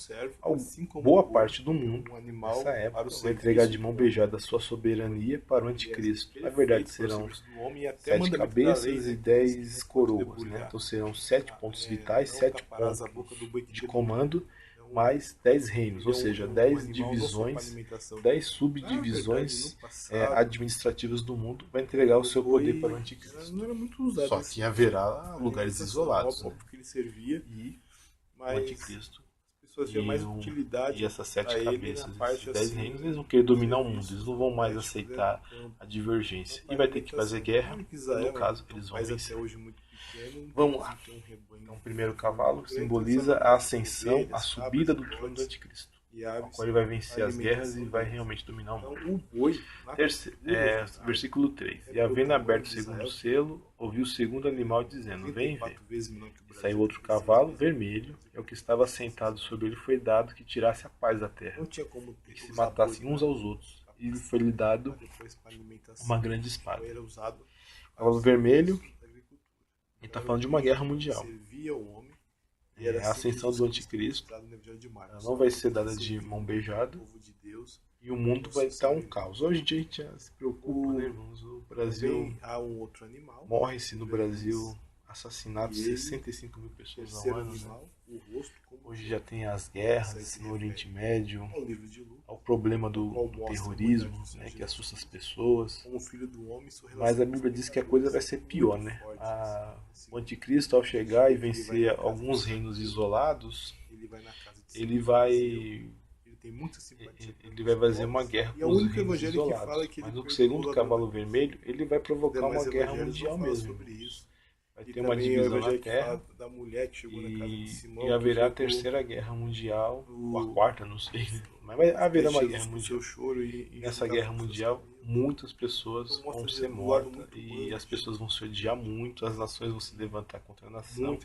boa parte do mundo, nessa época, vai entregar de mão beijada a sua soberania para o anticristo. Na verdade, serão 7 cabeças e 10 coroas, né? Então serão 7 pontos vitais, 7 pontos de comando, mais 10 reinos, ou seja, 10 divisões, 10 subdivisões administrativas do mundo, vai entregar o seu poder para o anticristo. Só que haverá lugares isolados, né? E o anticristo e essas 7 cabeças, esses 10 reinos, eles vão querer dominar o mundo, eles não vão mais aceitar a divergência e vai ter que fazer guerra, no caso eles vão vencer. Vamos lá. Então, o primeiro cavalo simboliza a ascensão, a subida do trono do anticristo. ao qual ele vai vencer as guerras e vai realmente dominar o mundo. Então, o boi, versículo 3. E havendo aberto o segundo selo, ouviu o segundo animal dizendo, vem ver. E saiu outro cavalo vermelho, e ao que estava sentado sobre ele foi dado que tirasse a paz da terra, e que se matassem uns aos outros. E foi-lhe dado uma grande espada. O cavalo vermelho, ele está falando de uma guerra mundial. A ascensão do anticristo, ela não vai ser dada de mão beijada, e o mundo vai estar um caos. Hoje em dia a gente já se preocupa, né, irmãos? O Brasil morre-se no Brasil assassinatos 65 mil pessoas ao ano, né? Hoje já tem as guerras no Oriente Médio, o problema do terrorismo, né, que assusta as pessoas. Mas a Bíblia diz que a coisa vai ser pior, né? O anticristo, ao chegar e vencer alguns reinos isolados, ele vai fazer uma guerra com os reinos isolados. Mas no segundo cavalo vermelho, ele vai provocar uma guerra mundial mesmo. Vai ter uma divisão na Terra e haverá a terceira guerra mundial, ou a quarta, não sei, né? Mas haverá uma guerra mundial. Nessa guerra mundial, muitas pessoas vão ser mortas e as pessoas vão se odiar muito, as nações vão se levantar contra a nação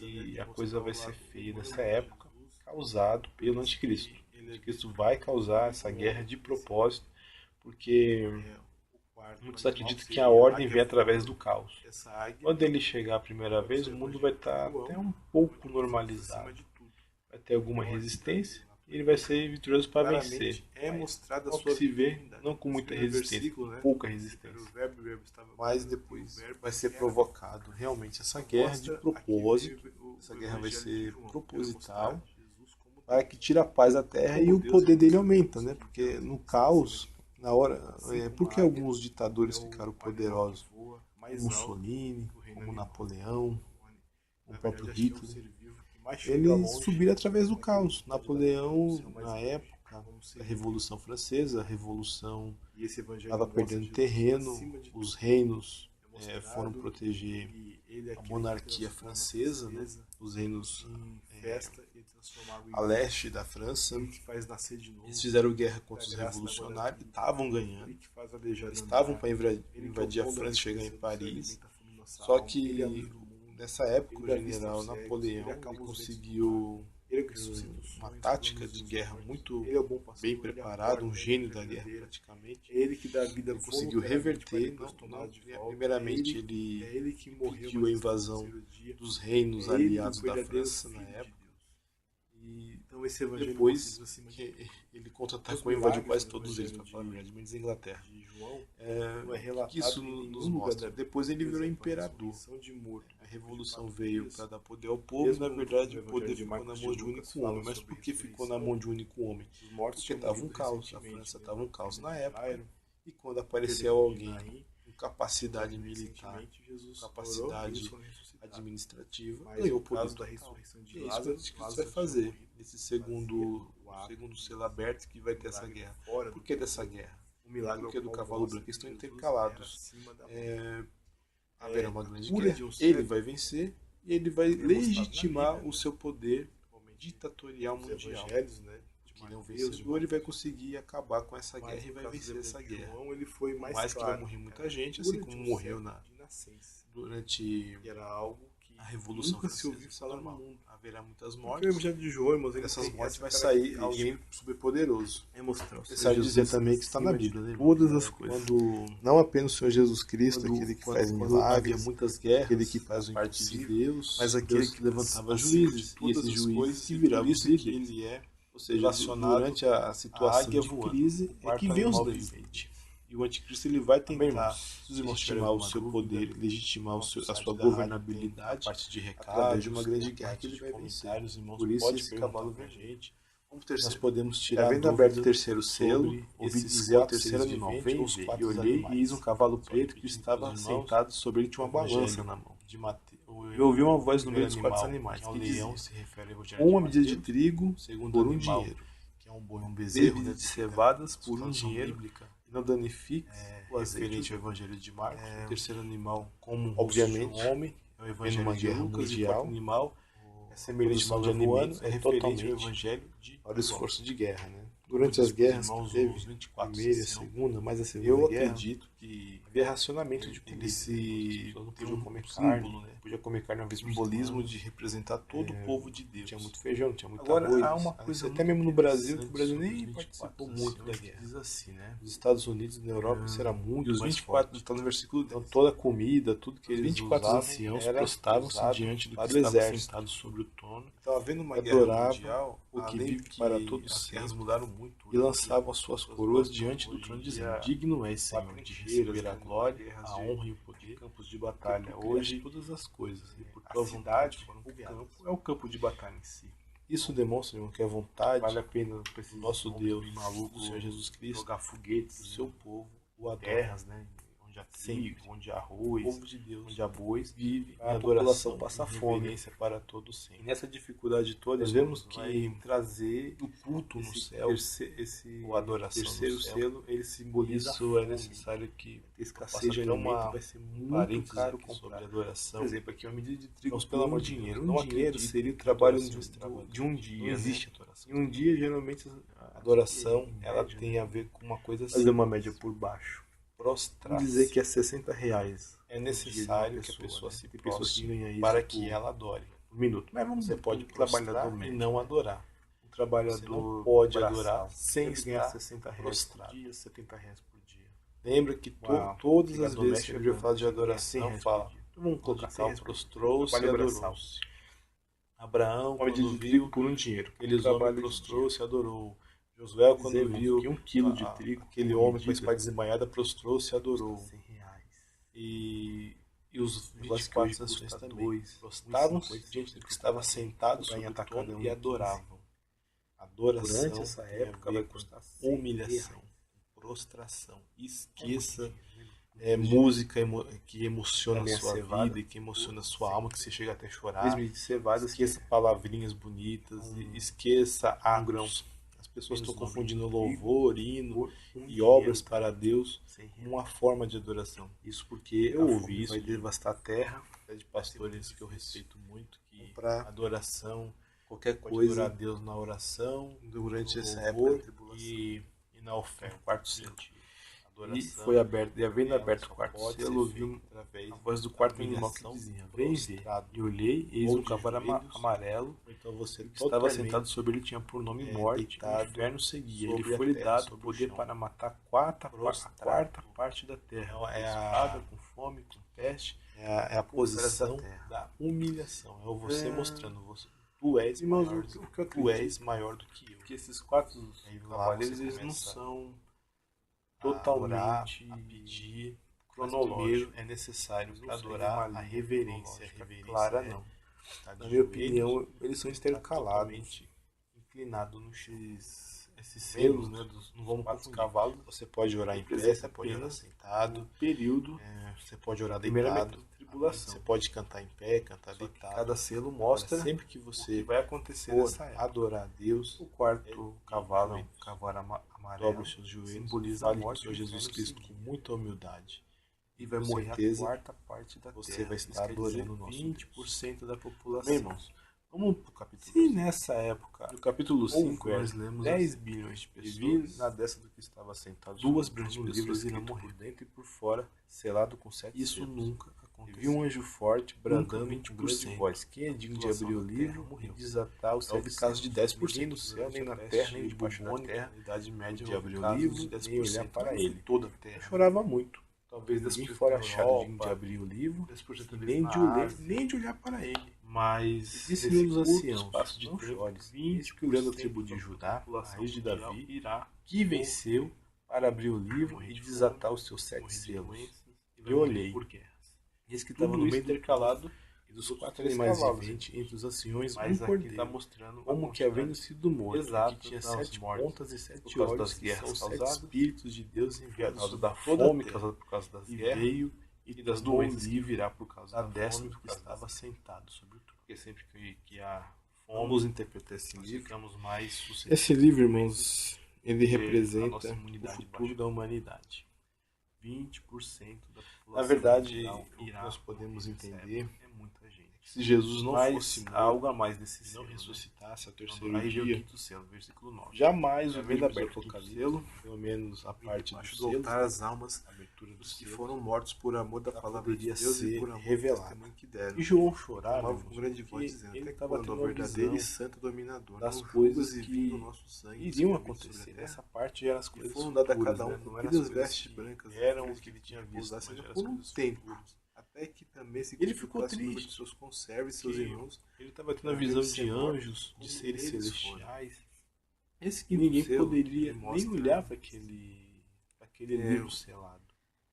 e a coisa vai ser feia nessa época, causado pelo anticristo. O anticristo vai causar essa guerra de propósito, porque muitos acreditam que a ordem vem através do caos. Quando ele chegar a primeira vez, o mundo vai estar até um pouco normalizado. Vai ter alguma resistência e ele vai ser vitorioso para vencer. Ao que se vê, não com muita resistência, com pouca resistência. Mas depois vai ser provocado realmente essa guerra de propósito. Essa guerra vai ser proposital para que tire a paz da terra e o poder dele aumenta, né? Porque no caos, na hora, por que alguns ditadores ficaram poderosos? Mussolini, como Napoleão, o próprio Hitler. Eles subiram através do caos. Napoleão, na época da Revolução Francesa, a Revolução estava perdendo terreno, os reinos foram proteger a monarquia francesa, né? Os reinos a leste da França. Eles fizeram guerra contra os revolucionários, estavam ganhando, estavam para invadir a França e chegar em Paris. Só que nessa época o general Napoleão ele conseguiu uma tática de guerra muito bem preparada, um gênio da guerra praticamente. Ele conseguiu reverter, primeiramente ele impediu a invasão dos reinos aliados da França na época. E depois ele contra-atacou e invadiu quase todos eles, para falar a verdade, menos a Inglaterra. O que isso nos mostra? Depois ele virou imperador. A revolução veio para dar poder ao povo e na verdade o poder ficou na mão de um único homem. Mas por que ficou na mão de um único homem? Porque estava um caos, a França estava um caos na época. E quando apareceu alguém com capacidade militar, capacidade administrativa, ganhou o poder total. E é isso que Cristo vai fazer nesse segundo selo aberto que vai ter essa guerra. Por que dessa guerra? Porque do cavalo branco estão intercalados. Haverá uma grande guerra. Ele vai vencer e ele vai legitimar o seu poder ditatorial mundial. Que ele é um vencedor, ele vai conseguir acabar com essa guerra e vai vencer essa guerra. Mais que vai morrer muita gente, assim como morreu durante a Revolução Francesa. Haverá muitas mortes. Dessas mortes vai sair alguém superpoderoso. Apesar de dizer também que está na Bíblia, né? Todas as coisas. Não apenas o Senhor Jesus Cristo, aquele que faz milagres, muitas guerras, aquele que faz o parte de Deus, mas aquele que levantava juízes. E esses juízes que viravam isso que ele é. Ou seja, durante a situação de crise é que vem os grandes. E o anticristo ele vai tentar legitimar o seu poder, legitimar a sua governabilidade através de uma grande guerra que ele vai vencer. Por isso esse cavalo vermelho. Nós podemos tirar havendo aberto o terceiro selo, ouvi dizer ao terceiro animal, vem ver, e olhei e eis um cavalo preto que estava sentado sobre ele, tinha uma balança na mão. Eu ouvi uma voz no meio dos quatro animais que dizia, uma medida de trigo por um dinheiro, um bezerro de cevadas por um dinheiro, e não danifique o azeite. Ao Evangelho de Marcos, o terceiro animal, como obviamente, um homem, é o Evangelho de Lucas mundial, animal, semelhante de alimentos é referente ao evangelho ao esforço de guerra, né? Durante as guerras que teve, a primeira e a segunda, mas a segunda guerra, eu acredito que havia racionamento de comida. Eles não podiam comer carne, né? Podia comer carne uma vez por Simbolismo de representar todo o povo de Deus. Tinha muito feijão, tinha muito Agora, arroz. Há uma coisa até mesmo no Brasil, que o Brasil nem nem participou muito da guerra. Diz assim, né? Nos Estados Unidos e na Europa isso era muito E os mais 24 forte. está no versículo 10. Então toda a comida, tudo que Os eles 24 usavam anciãos era prostravam-se usado diante do que para o estava exército. sentado sobre o trono. Então, havendo uma Guerra guerra mundial, o que além vive que para todos as guerras sempre, mudaram muito. e lançavam as suas coroas diante do trono, dizendo: Digno és, Senhor, de receber a glória, a honra e o poder, campos de batalha. Hoje todas as coisas, e por tua A vontade cidade, foram o criadas. campo, é o campo de batalha em si. Isso demonstra, irmão, que a vontade Vale a pena do nosso Deus, maluco, do Senhor Jesus Cristo, jogar foguetes do seu povo, o adora. terras, né? Onde há trigo, onde há arroz, O povo de Deus, onde há bois, vive a em adoração adoração, passa em fome reverência para todo E sempre. nessa dificuldade toda, Nós nós vemos vemos que que trazer o culto no esse céu, o adoração terceiro no céu, selo, ele simboliza isso é fome. necessário que Escassez de até alimento vai ser muito parênteses caro aqui comprar. sobre adoração. Por exemplo, aqui é uma medida de trigo, Nós, pelo amor de dinheiro. Deus, Não não dinheiro acredito seria o que trabalho adoração de extravagante. um dia. Não existe né? adoração. Em um dia, geralmente, a adoração Em ela média, tem a ver com uma coisa fazer assim. uma média por baixo. Prostrar. Vamos dizer que é R$60. É necessário que a pessoa, pessoa né? se Tem pessoas que ganham isso para por que ela adore. um minuto. Mas vamos Você dizer, pode um trabalhador prostrar e médio. não adorar. Um Você trabalhador não pode braçal, adorar sem deve ganhar estar R$60 por prostrado. dia, R$70 por dia. Lembra que Uau, todas as empregado vezes que a doméstico Bíblia fala de ganha adoração, R$100 fala: por dia. então vamos colocar De tal, R$100 prostrou-se e trabalho braçal. adorou-se. Abraão, Uma medida quando de trigo viu por um dinheiro. aqueles trabalho homens, de prostrou-se e adorou. Josué, quando viu que 1 quilo de trigo, aquele uma homem com a medida, espada desembainhada, prostrou-se e adorou. R$100. E os Negócio que 24 hoje anciões custa também 2, prostravam-se 1,50 diante do que estava sentado sobre o trono e adoravam. Adoração Durante essa tem a época ver vai com custar humilhação, R$100. prostração. Esqueça muito música que emociona Da a minha sua cevada, vida e que emociona a sua alma, que você chega até a chorar. Mesmo de cevadas, Esqueça palavrinhas bonitas, esqueça atos. grão. As pessoas Menos estão nome confundindo de louvor, hino por e obras dinheiro, para Deus R$100. como uma forma de adoração. Isso porque Eu a ouvi fome isso vai devastar a terra. de pastores que eu respeito muito, que Comprar adoração, qualquer pode coisa adorar a Deus na oração, durante no essa louvor época da tribulação. e na oferta, quarto selo. E Adoração, foi aberto, e havendo ela aberto só o quarto pode selo, ser ouvi feita através a voz do da quarto animal que humilhação, dizia: Vem ver. prostrado, E olhei, eis ou um de cavalo joelhos, amarelo, então você que estava sentado sobre ele, tinha por nome morte, e o deitado inferno seguia. Ele sobre a foi-lhe terra, dado sobre o poder chão. para matar a quarta Prostrado. parte da terra. Então, é Com a- espada, com fome, com peste, é a com feras posição da terra. da humilhação, é o você É. mostrando, tu és Irmãos, maior, o que eu tu acredito és maior do que eu. que esses quatro Aí lá cavaleiros, você eles não começa são a orar, totalmente a pedir. cronológicos. Primeiro é necessário Eles não para seguem adorar uma a linha reverência. A cronológica reverência clara, é não. estar de Na minha joelhos, opinião, eles são estar intercalados. totalmente inclinado no chão. Esses selos, né, Não vamos quatro confundir. cavalos, Você pode orar em pé, representa você pode orar apenas sentado, o período você pode orar primeira deitado, metade da tribulação. você pode cantar em pé, cantar Só que deitado. cada selo Agora, mostra sempre que o que você vai acontecer for nessa época. adorar a Deus, O quarto cavalo é um joelhos. cavalo amarelo, dobre os seus joelhos, simboliza a fale com o morte Senhor do Jesus inferno Cristo com seguir. muita humildade. E vai com morrer certeza, a quarta parte da você terra. vai Isso estar quer dizer adorando o nosso 20% da população. Bem, irmãos, vamos para o capítulo Se 5. nessa época, No capítulo 5, nós lemos 10 bilhões de e vi pessoas, na destra do que estava sentado duas sobre o grandes trono, pessoas livro irão escrito morrer por dentro e por fora, selado com 7 Isso selos. nunca E aconteceu. vi um anjo forte bradando com 20% grande voz: quem é digno de população abrir o da livro terra e morreu. desatar os Houve 7 casos de selos? 10%. Ninguém no céu, nem na Durante a terra, nem peste debaixo da bubônica, terra, na Idade Média, de houve abrir o casos livro, de nem olhar 10%, para mas ele. toda a Eu terra. chorava muito. Talvez Ninguém 10% fora na achado digno de Europa, abrir o livro, 10% nem na de ler, Ásia. nem de olhar para ele. Mas Disse nesse um dos curto anciãos: espaço de não tempo, chores, 20% eis que o grande tribo de Judá, a população raiz de mundial Davi, irá que venceu para abrir o livro morrer e de desatar fome, os seus 7 morrer de selos. doenças e vai Eu morrer olhei, por guerras. eis que Tudo estava no isso meio intercalado e dos dos 4 três animais cavalos, viventes, entre os anciões, mas um aqui cordeiro, está mostrando como a que havendo quantidade sido morto, exata que tinha das 7 mortes pontas e por 7 causa olhos, das que guerras são os 7 causadas, espíritos de Deus por enviados causa sobre da toda a fome terra. causada por causa das E guerras veio e das tomou o doenças que livro virá por causa da da destra fome, do por que causa estava das... sentado sobre o trono. Porque sempre que há fome, Vamos interpretar esse nós livro. ficamos mais suscetíveis. Esse livro, irmãos, ele a nossa representa o imunidade futuro baixa. da humanidade. 20% da população Na verdade, mundial o que irá nós podemos morrer nessa entender época. É muita gente. Se Jesus não fosse morto, algo a mais nesse não selo, ressuscitasse ao terceiro aí dia, o quinto selo, versículo 9. Jamais o vendo livro aberto do o Apocalipse, selo, pelo menos a parte debaixo dos do selos, altar, as almas a abertura dos que selos, foram mortos por amor da palavra de Deus e por amor do revelada. testemunho que deram. E João chorava Com grande voz, dizendo: ele até estava quando tendo o uma verdadeiro e visão santo dominador das não coisas julgas e que vinga o nosso sangue iriam sobre acontecer. a terra? Nessa parte já eram as E coisas foram dadas a futuras, cada um né? Não eram as compridas coisas vestes que brancas, eram o que ele tinha visto, mas ainda eram as por um coisas tempo, futuras. até que também se Ele ficou completasse o número de triste, seus conservos e seus porque irmãos. ele estava tendo a visão de anjos, de seres celestiais, Esse e ninguém selo, poderia ele nem mostra olhar para aquele livro selado.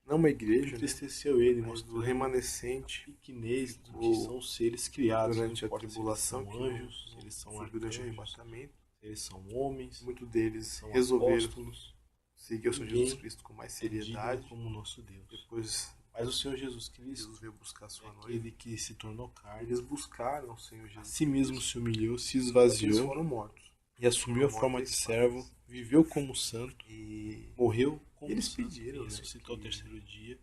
não uma igreja, Entristeceu ele, mas mostrando o remanescente pequenez do que são seres criados durante a tribulação, tribulação, se eles são anjos, se eles são durante o arcanjos, arrebatamento. se eles são homens, Muitos deles são resolveram apóstolos, seguir o Senhor Jesus Cristo com mais seriedade, como nosso Deus. Depois, mas o Senhor Jesus Cristo veio buscar sua noiva. Aquele que se tornou carne. Eles buscaram o Senhor Jesus. A si mesmo se humilhou, se esvaziou. Eles foram mortos. E assumiu a forma de servo, viveu como santo, e morreu como eles santo, pediram, e ressuscitou ao terceiro dia.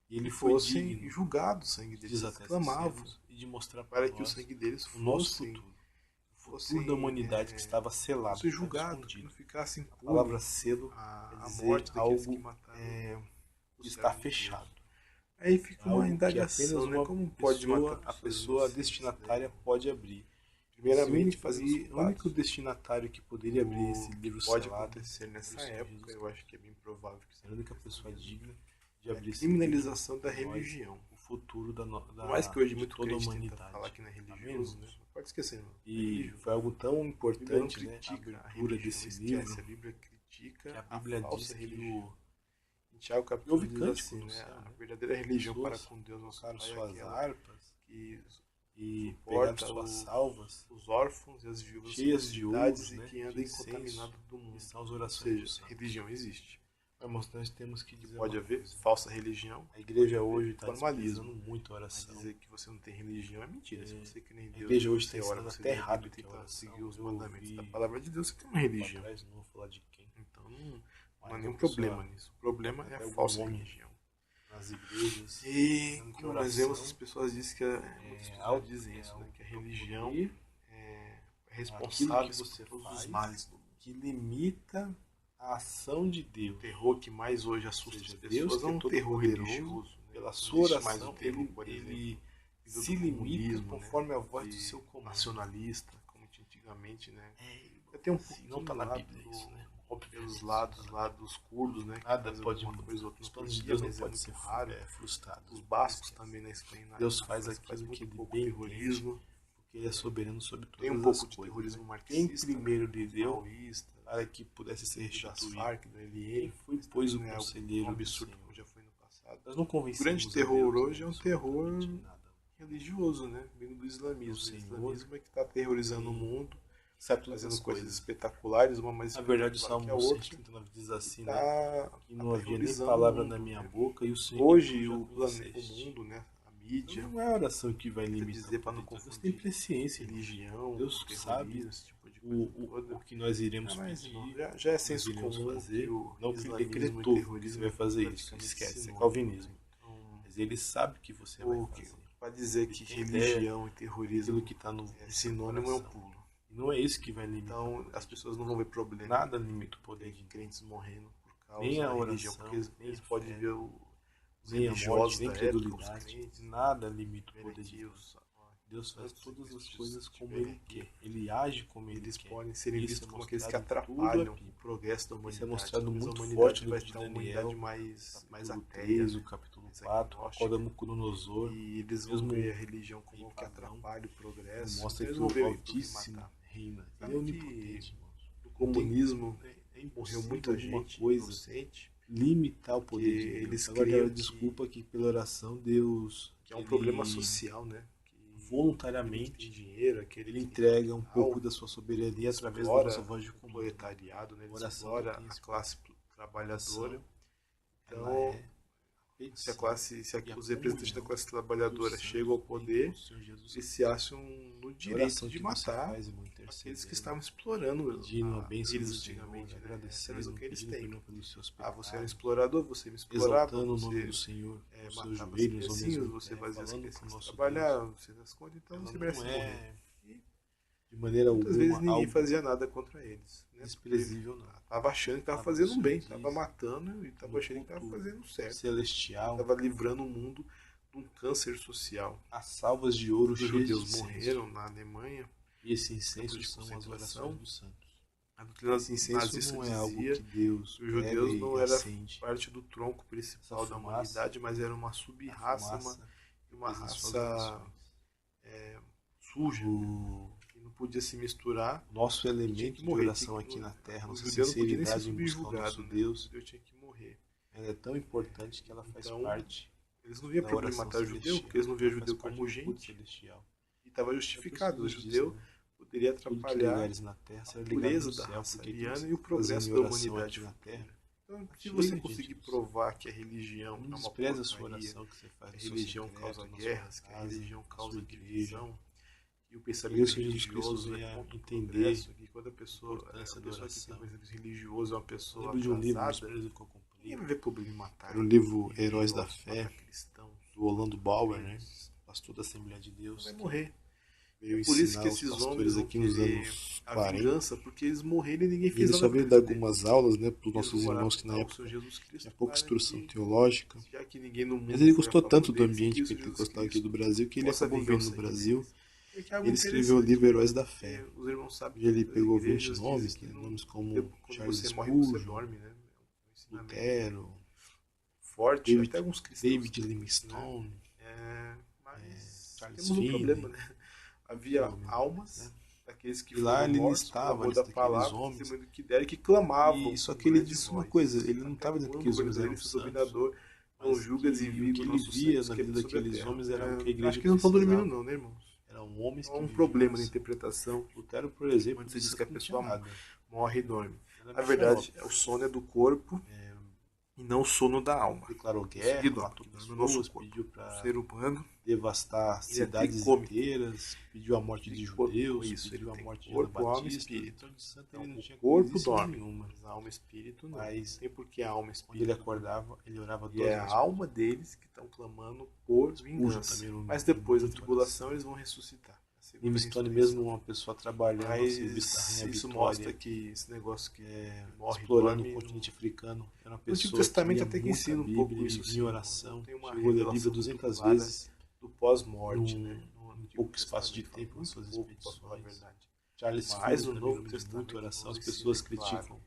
E ele foi digno, julgado o sangue deles, clamavam e de mostrar para que o sangue deles fosse o nosso futuro. O futuro da humanidade que estava selado, fosse julgado, que não ficasse impune. A palavra selo a morte daqueles que mataram está fechado. Aí fica uma algo indagação, que como pode matar a pessoa destinatária pode abrir. Primeiramente, o único destinatário que poderia abrir esse livro pode selado acontecer nessa época, eu acho que é bem provável que seja a única pessoa digna de abrir esse criminalização da religião, o futuro da mais que hoje muito toda a crente humanidade. Tenta falar que não é religioso, né? Pode esquecer, não. E foi algo tão importante, né? A abertura desse livro. A Bíblia critica a Bíblia diz que em Tiago capítulo diz assim, né? A verdadeira religião para com Deus nosso Pai é suas aquela harpas que pegaram suas salvas, os órfãos e as viúvas cheias de ouros, e que andam incontaminados do mundo. São as Ou orações. seja, religião existe. Mas nós temos que dizer pode haver falsa religião. A igreja hoje está formalizando muito a oração. Dizer que você não tem religião é mentira. Se você que nem Deus, a igreja hoje tem hora até errado e tentar seguir os mandamentos da palavra de Deus, você tem uma religião. Não vou falar de quem. Então não há nenhum problema nisso. O problema é a falsa religião. Nas igrejas. E como nós vemos, as pessoas dizem que dizem isso, né? Que a religião é responsável por todos os males do mundo. Que limita a ação de Deus. O terror que mais hoje assusta as pessoas Deus, é um terror religioso. Pela sua oração, ele se limita conforme a voz do seu comando. Nacionalista, como tinha antigamente, né? Tem um pouco, não está na Bíblia isso, né? Pelos lados lá dos curdos, né? Nada pode uma coisa outra. Os planos de Deus não pode ser raro, frustrado. Os bascos também na Espanha. Deus faz aquilo que ele bem terrorismo, porque ele é soberano sobre todas tem um pouco de terrorismo marxista. Quem primeiro lhe deu para que pudesse ser restituído. Quem foi pois o conselheiro absurdo como já foi no passado. Nós não convencemos. O grande terror hoje é um terror religioso, né? Vindo do islamismo. O islamismo é que está aterrorizando o mundo. Fazendo coisas espetaculares, uma mais na verdade, o Salmo 139 diz assim, né? Que não havia nem palavra na minha boca e o Senhor. Hoje o mundo, né? A mídia. Não é a oração que vai limitar. Dizer para não confundir. Tem presciência, religião, Deus sabe esse tipo de coisa o que nós iremos pedir. Já é senso comum fazer. Não que ele decretou que você vai fazer isso. Esquece, é calvinismo. Mas ele sabe que você vai fazer. Para dizer que religião e terrorismo que está no sinônimo é um pulo. E não é isso que vai limitar. Então as pessoas não vão ver problema. Nada limita o poder de crentes morrendo por causa nem a oração, religião, porque eles podem ver os nem religiosos, nem da credulidade. Crentes, nada limita o poder de Deus. Deus faz todas as coisas como Ele quer. Ele age como Ele eles quer. Podem ser vistos como aqueles que atrapalham o progresso da humanidade. Isso é mostrado muito forte forte vai no estar uma humanidade mais ateia, 3, o capítulo 4, acorda Nabucodonosor. E eles vão ver a religião como algo que atrapalha o progresso. Mostra eles que vão ver o Altíssimo reina. Ele é onipotente, irmãos. No comunismo morreu muita gente inocente. Limitar o poder de Deus. Eles criam desculpa que pela oração Deus... Que é um problema social, né? Voluntariamente tem dinheiro, ele entrega um pouco da sua soberania através da nossa voz de comando. Proletariado, né? Ele explora a classe trabalhadora. Então, se os representantes da classe trabalhadora chegam ao poder, eles se acham no direito de matar aqueles que estavam explorando eles antigamente, né? Eles o que eles têm. Você é um explorador, você me explorava, você matava os criancinhos, você fazia as crianças trabalhar, você das contas, então você merece morrer. De maneira muitas vezes ninguém fazia nada contra eles. Né? Desprezível não. Tava achando que tava fazendo um bem, tava matando e tava achando que tava fazendo certo. Celestial. Tava livrando o mundo de um câncer social. As salvas de ouro os judeus morreram na Alemanha. E esse incenso são as orações dos santos. A doutrina nazista não é algo que Deus os judeus não era parte do tronco principal da humanidade, mas era uma sub-raça, uma raça suja. Não podia se misturar. Nosso elemento de oração aqui na Terra, nossa sinceridade em buscar o nosso Deus, eu tinha que morrer. Ela é tão importante que ela faz parte. Eles não viam problema matar judeu, porque eles não viam judeu como gente. E estava justificado. O judeu poderia atrapalhar a pureza da raça ariana e o progresso da humanidade na Terra. Então, se você conseguir provar que a religião é uma porcaria, que a religião causa guerras, que a religião causa divisão, e o pensamento religioso é entender que quando a pessoa que tem pensamento religioso é uma pessoa atrasada, ninguém vai ver problema em matar. Era o livro Heróis da Fé, do Orlando Bauer, né? Pastor da Assembleia de Deus. Vai morrer. É por isso que esses homens aqui nos anos 40, a vingança, porque eles morreram e ninguém fez nada. Ele só veio dar algumas aulas, né, para os nossos irmãos que na época tinha pouca instrução teológica. Mas ele gostou tanto do ambiente pentecostal aqui do Brasil que ele acabou vendo no Brasil. Ele escreveu o livro Heróis da Fé. E ele pegou 20 nomes, nomes como Charles Spurgeon, Lutero, Forte, até alguns cristãos, David Livingstone, mas temos um problema, né? Havia almas daqueles que lá ele listava da palavra, homens que deram, que clamavam. Só que ele disse uma coisa, ele não estava dentro daqueles homens eram dominador, não julgas e vive o que ele via na vida daqueles homens era o que a igreja acho que não estão dormindo não, né, irmãos? Eram homens que um problema de interpretação. Lutero, por exemplo, quando você diz que a pessoa morre e dorme. Na verdade, o sono é do corpo e não o sono da alma. Declarou guerra, matou pessoas, pediu para o ser humano devastar cidades inteiras, pediu a morte de judeus, pediu a morte de corpo, alma e espírito. Então, o corpo dorme, mas a alma e espírito não. Mas tem porque a alma e espírito. Quando ele acordava, ele orava 2 vezes. É a alma deles que estão clamando por vingança. Mas depois da tribulação eles vão ressuscitar. Livingstone mesmo uma pessoa trabalhando, isso mostra que esse negócio que morre explorando o continente africano era uma pessoa. O Antigo Testamento até que ensina um pouco isso em oração, tem uma chegou a ler a Bíblia 200 vezes do pós-morte, né? Um pouco espaço de tempo nas suas expedições. Charles Spurgeon, no Novo Testamento, muita oração, as pessoas criticam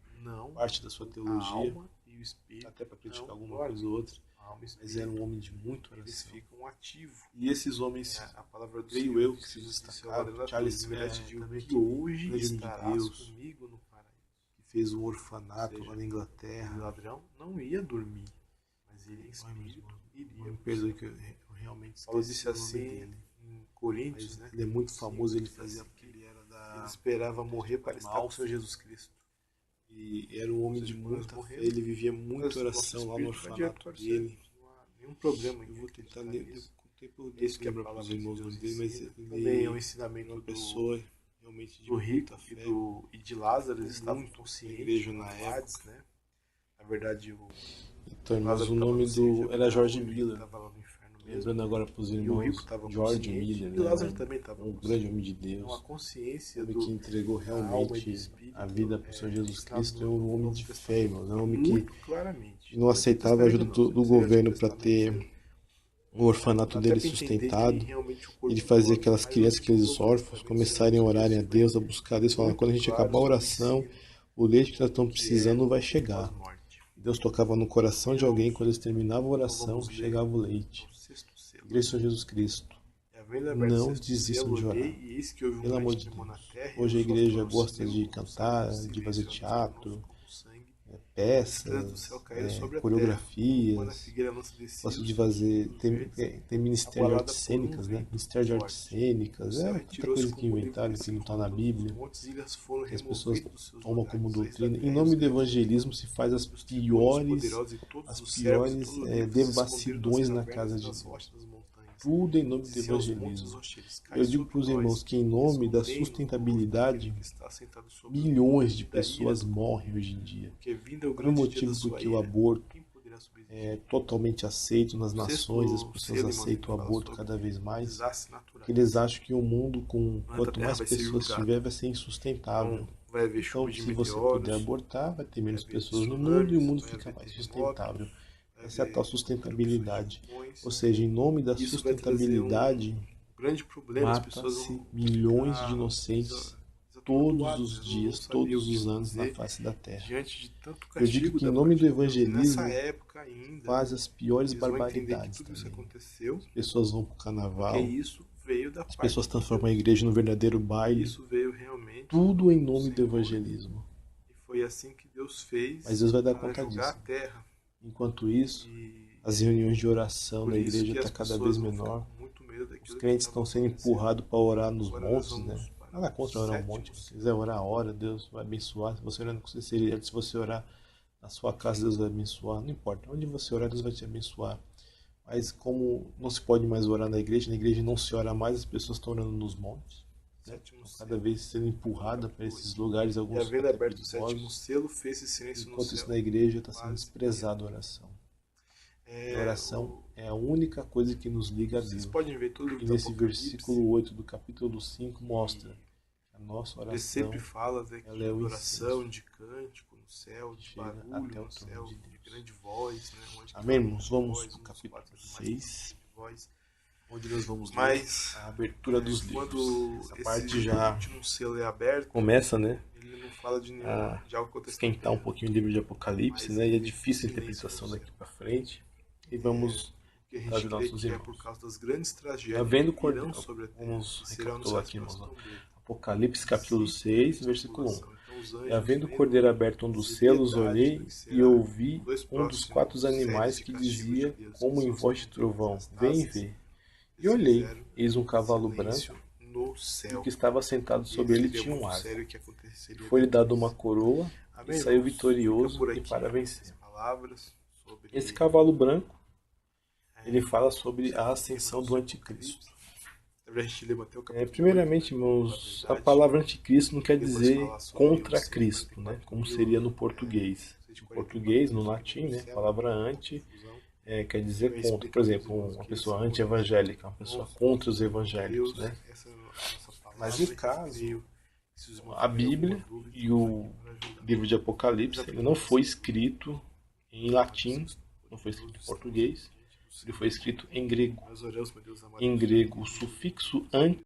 parte da sua teologia, até para criticar alguma coisa ou outra. Mas era um homem de muita oração. Eles ficam ativos. E esses homens, a palavra do creio eu, que se destacaram, Charles Spurgeon, que hoje estarás comigo no paraíso. Que fez um orfanato lá na Inglaterra. O ladrão não ia dormir, mas ele em espírito iria. Me perdoe que eu realmente Paulo disse assim em Coríntios, né? Ele é muito famoso, ele fazia ele esperava morrer para estar com o Senhor Jesus Cristo. E era um homem de muita fé, ele vivia muita oração lá no orfanato dele. Nenhum problema. Eu vou tentar ler com o tempo desse que é para os irmãos dele, mas também é um ensinamento uma pessoa realmente de do rico muita fé. E de Lázaro, eles estavam conscientes, igreja na época, né? Na verdade, então, mas o nome era George Miller. Lembrando agora para os irmãos, George Miller, né? E Lázaro também estava um grande homem de Deus, uma consciência que entregou realmente a vida para o Senhor Jesus Cristo. É um homem de fé, irmãos, é um homem que não aceitava a ajuda do governo para ter o orfanato dele sustentado. Ele fazia aquelas crianças, aqueles órfãos, começarem a orarem a Deus, a buscar a Deus, falando, quando a gente acabar a oração, o leite que nós estamos precisando vai chegar. Deus tocava no coração de alguém, quando eles terminavam a oração, chegava o leite. Igreja do Senhor Jesus Cristo, não desistam de orar. Pelo amor de Deus. Hoje a igreja gosta de cantar, de fazer teatro, peças, coreografias, gosto de fazer, tem ministério de artes cênicas, né? Ministério de artes cênicas, tanta coisa que inventaram que não está na Bíblia, que as pessoas tomam como doutrina. Em nome do evangelismo se faz as piores devassidões na casa de Deus. Tudo em nome do evangelismo. Eu digo para os irmãos que em nome da sustentabilidade, milhões de pessoas morrem hoje em dia. Por um motivo porque o aborto é totalmente aceito nas nações, as pessoas aceitam o aborto cada vez mais, porque eles acham que o mundo, quanto mais pessoas tiver, vai ser insustentável. Então, se você puder abortar, vai ter menos pessoas no mundo e o mundo fica mais sustentável. Essa é a tal sustentabilidade. Ou seja, em nome da sustentabilidade, mata-se milhões de inocentes todos os dias, todos os anos na face da Terra. Eu digo que em nome do evangelismo faz as piores barbaridades também. As pessoas vão para o carnaval, as pessoas transformam a igreja no verdadeiro baile. Tudo em nome do evangelismo. Mas Deus vai dar conta disso. Enquanto isso, as reuniões de oração na igreja estão cada vez menor. Os crentes estão sendo empurrados para orar nos montes, né? Nada contra orar um monte. Se quiser orar, ora, Deus vai abençoar. Se você orar com sinceridade, se você orar na sua casa, Deus vai abençoar. Não importa. Onde você orar, Deus vai te abençoar. Mas como não se pode mais orar na igreja não se ora mais, as pessoas estão orando nos montes. Né? Estão cada vez sendo empurradas para esses lugares, alguns até perigosos. Enquanto isso na igreja está sendo desprezada a oração. A oração é a única coisa que nos liga a Deus. E nesse versículo 8 do capítulo 5 mostra que a nossa oração ela é o oração de cântico no céu, de barulho até o no céu, de grande voz, né? Amém, irmãos? Vamos para o capítulo 6, onde nós vamos ler a abertura dos livros. Essa parte já começa, né? A esquentar um pouquinho o livro de Apocalipse, né? E é difícil a interpretação daqui para frente. E vamos ajudar nossos irmãos. Havendo o cordeiro, vamos recapitular aqui, irmãos. Apocalipse capítulo 6, versículo 1. E havendo o cordeiro aberto um dos selos, olhei e ouvi um dos 4 animais que dizia, como em voz de trovão, vem e vê. E olhei, eis um cavalo branco, e o que estava sentado sobre ele tinha um arco. Foi-lhe dado uma coroa, e saiu vitorioso e para vencer. Esse cavalo branco, ele fala sobre a ascensão do anticristo. Primeiramente, irmãos, a palavra anticristo não quer dizer contra Cristo, né? Como seria no português. No português, no latim, né? A palavra anti quer dizer contra. Por exemplo, uma pessoa anti-evangélica, uma pessoa contra os evangélicos, né? Mas no caso, a Bíblia e o livro de Apocalipse, ele não foi escrito em latim, não foi escrito em português, ele foi escrito em grego. Em grego, o sufixo anti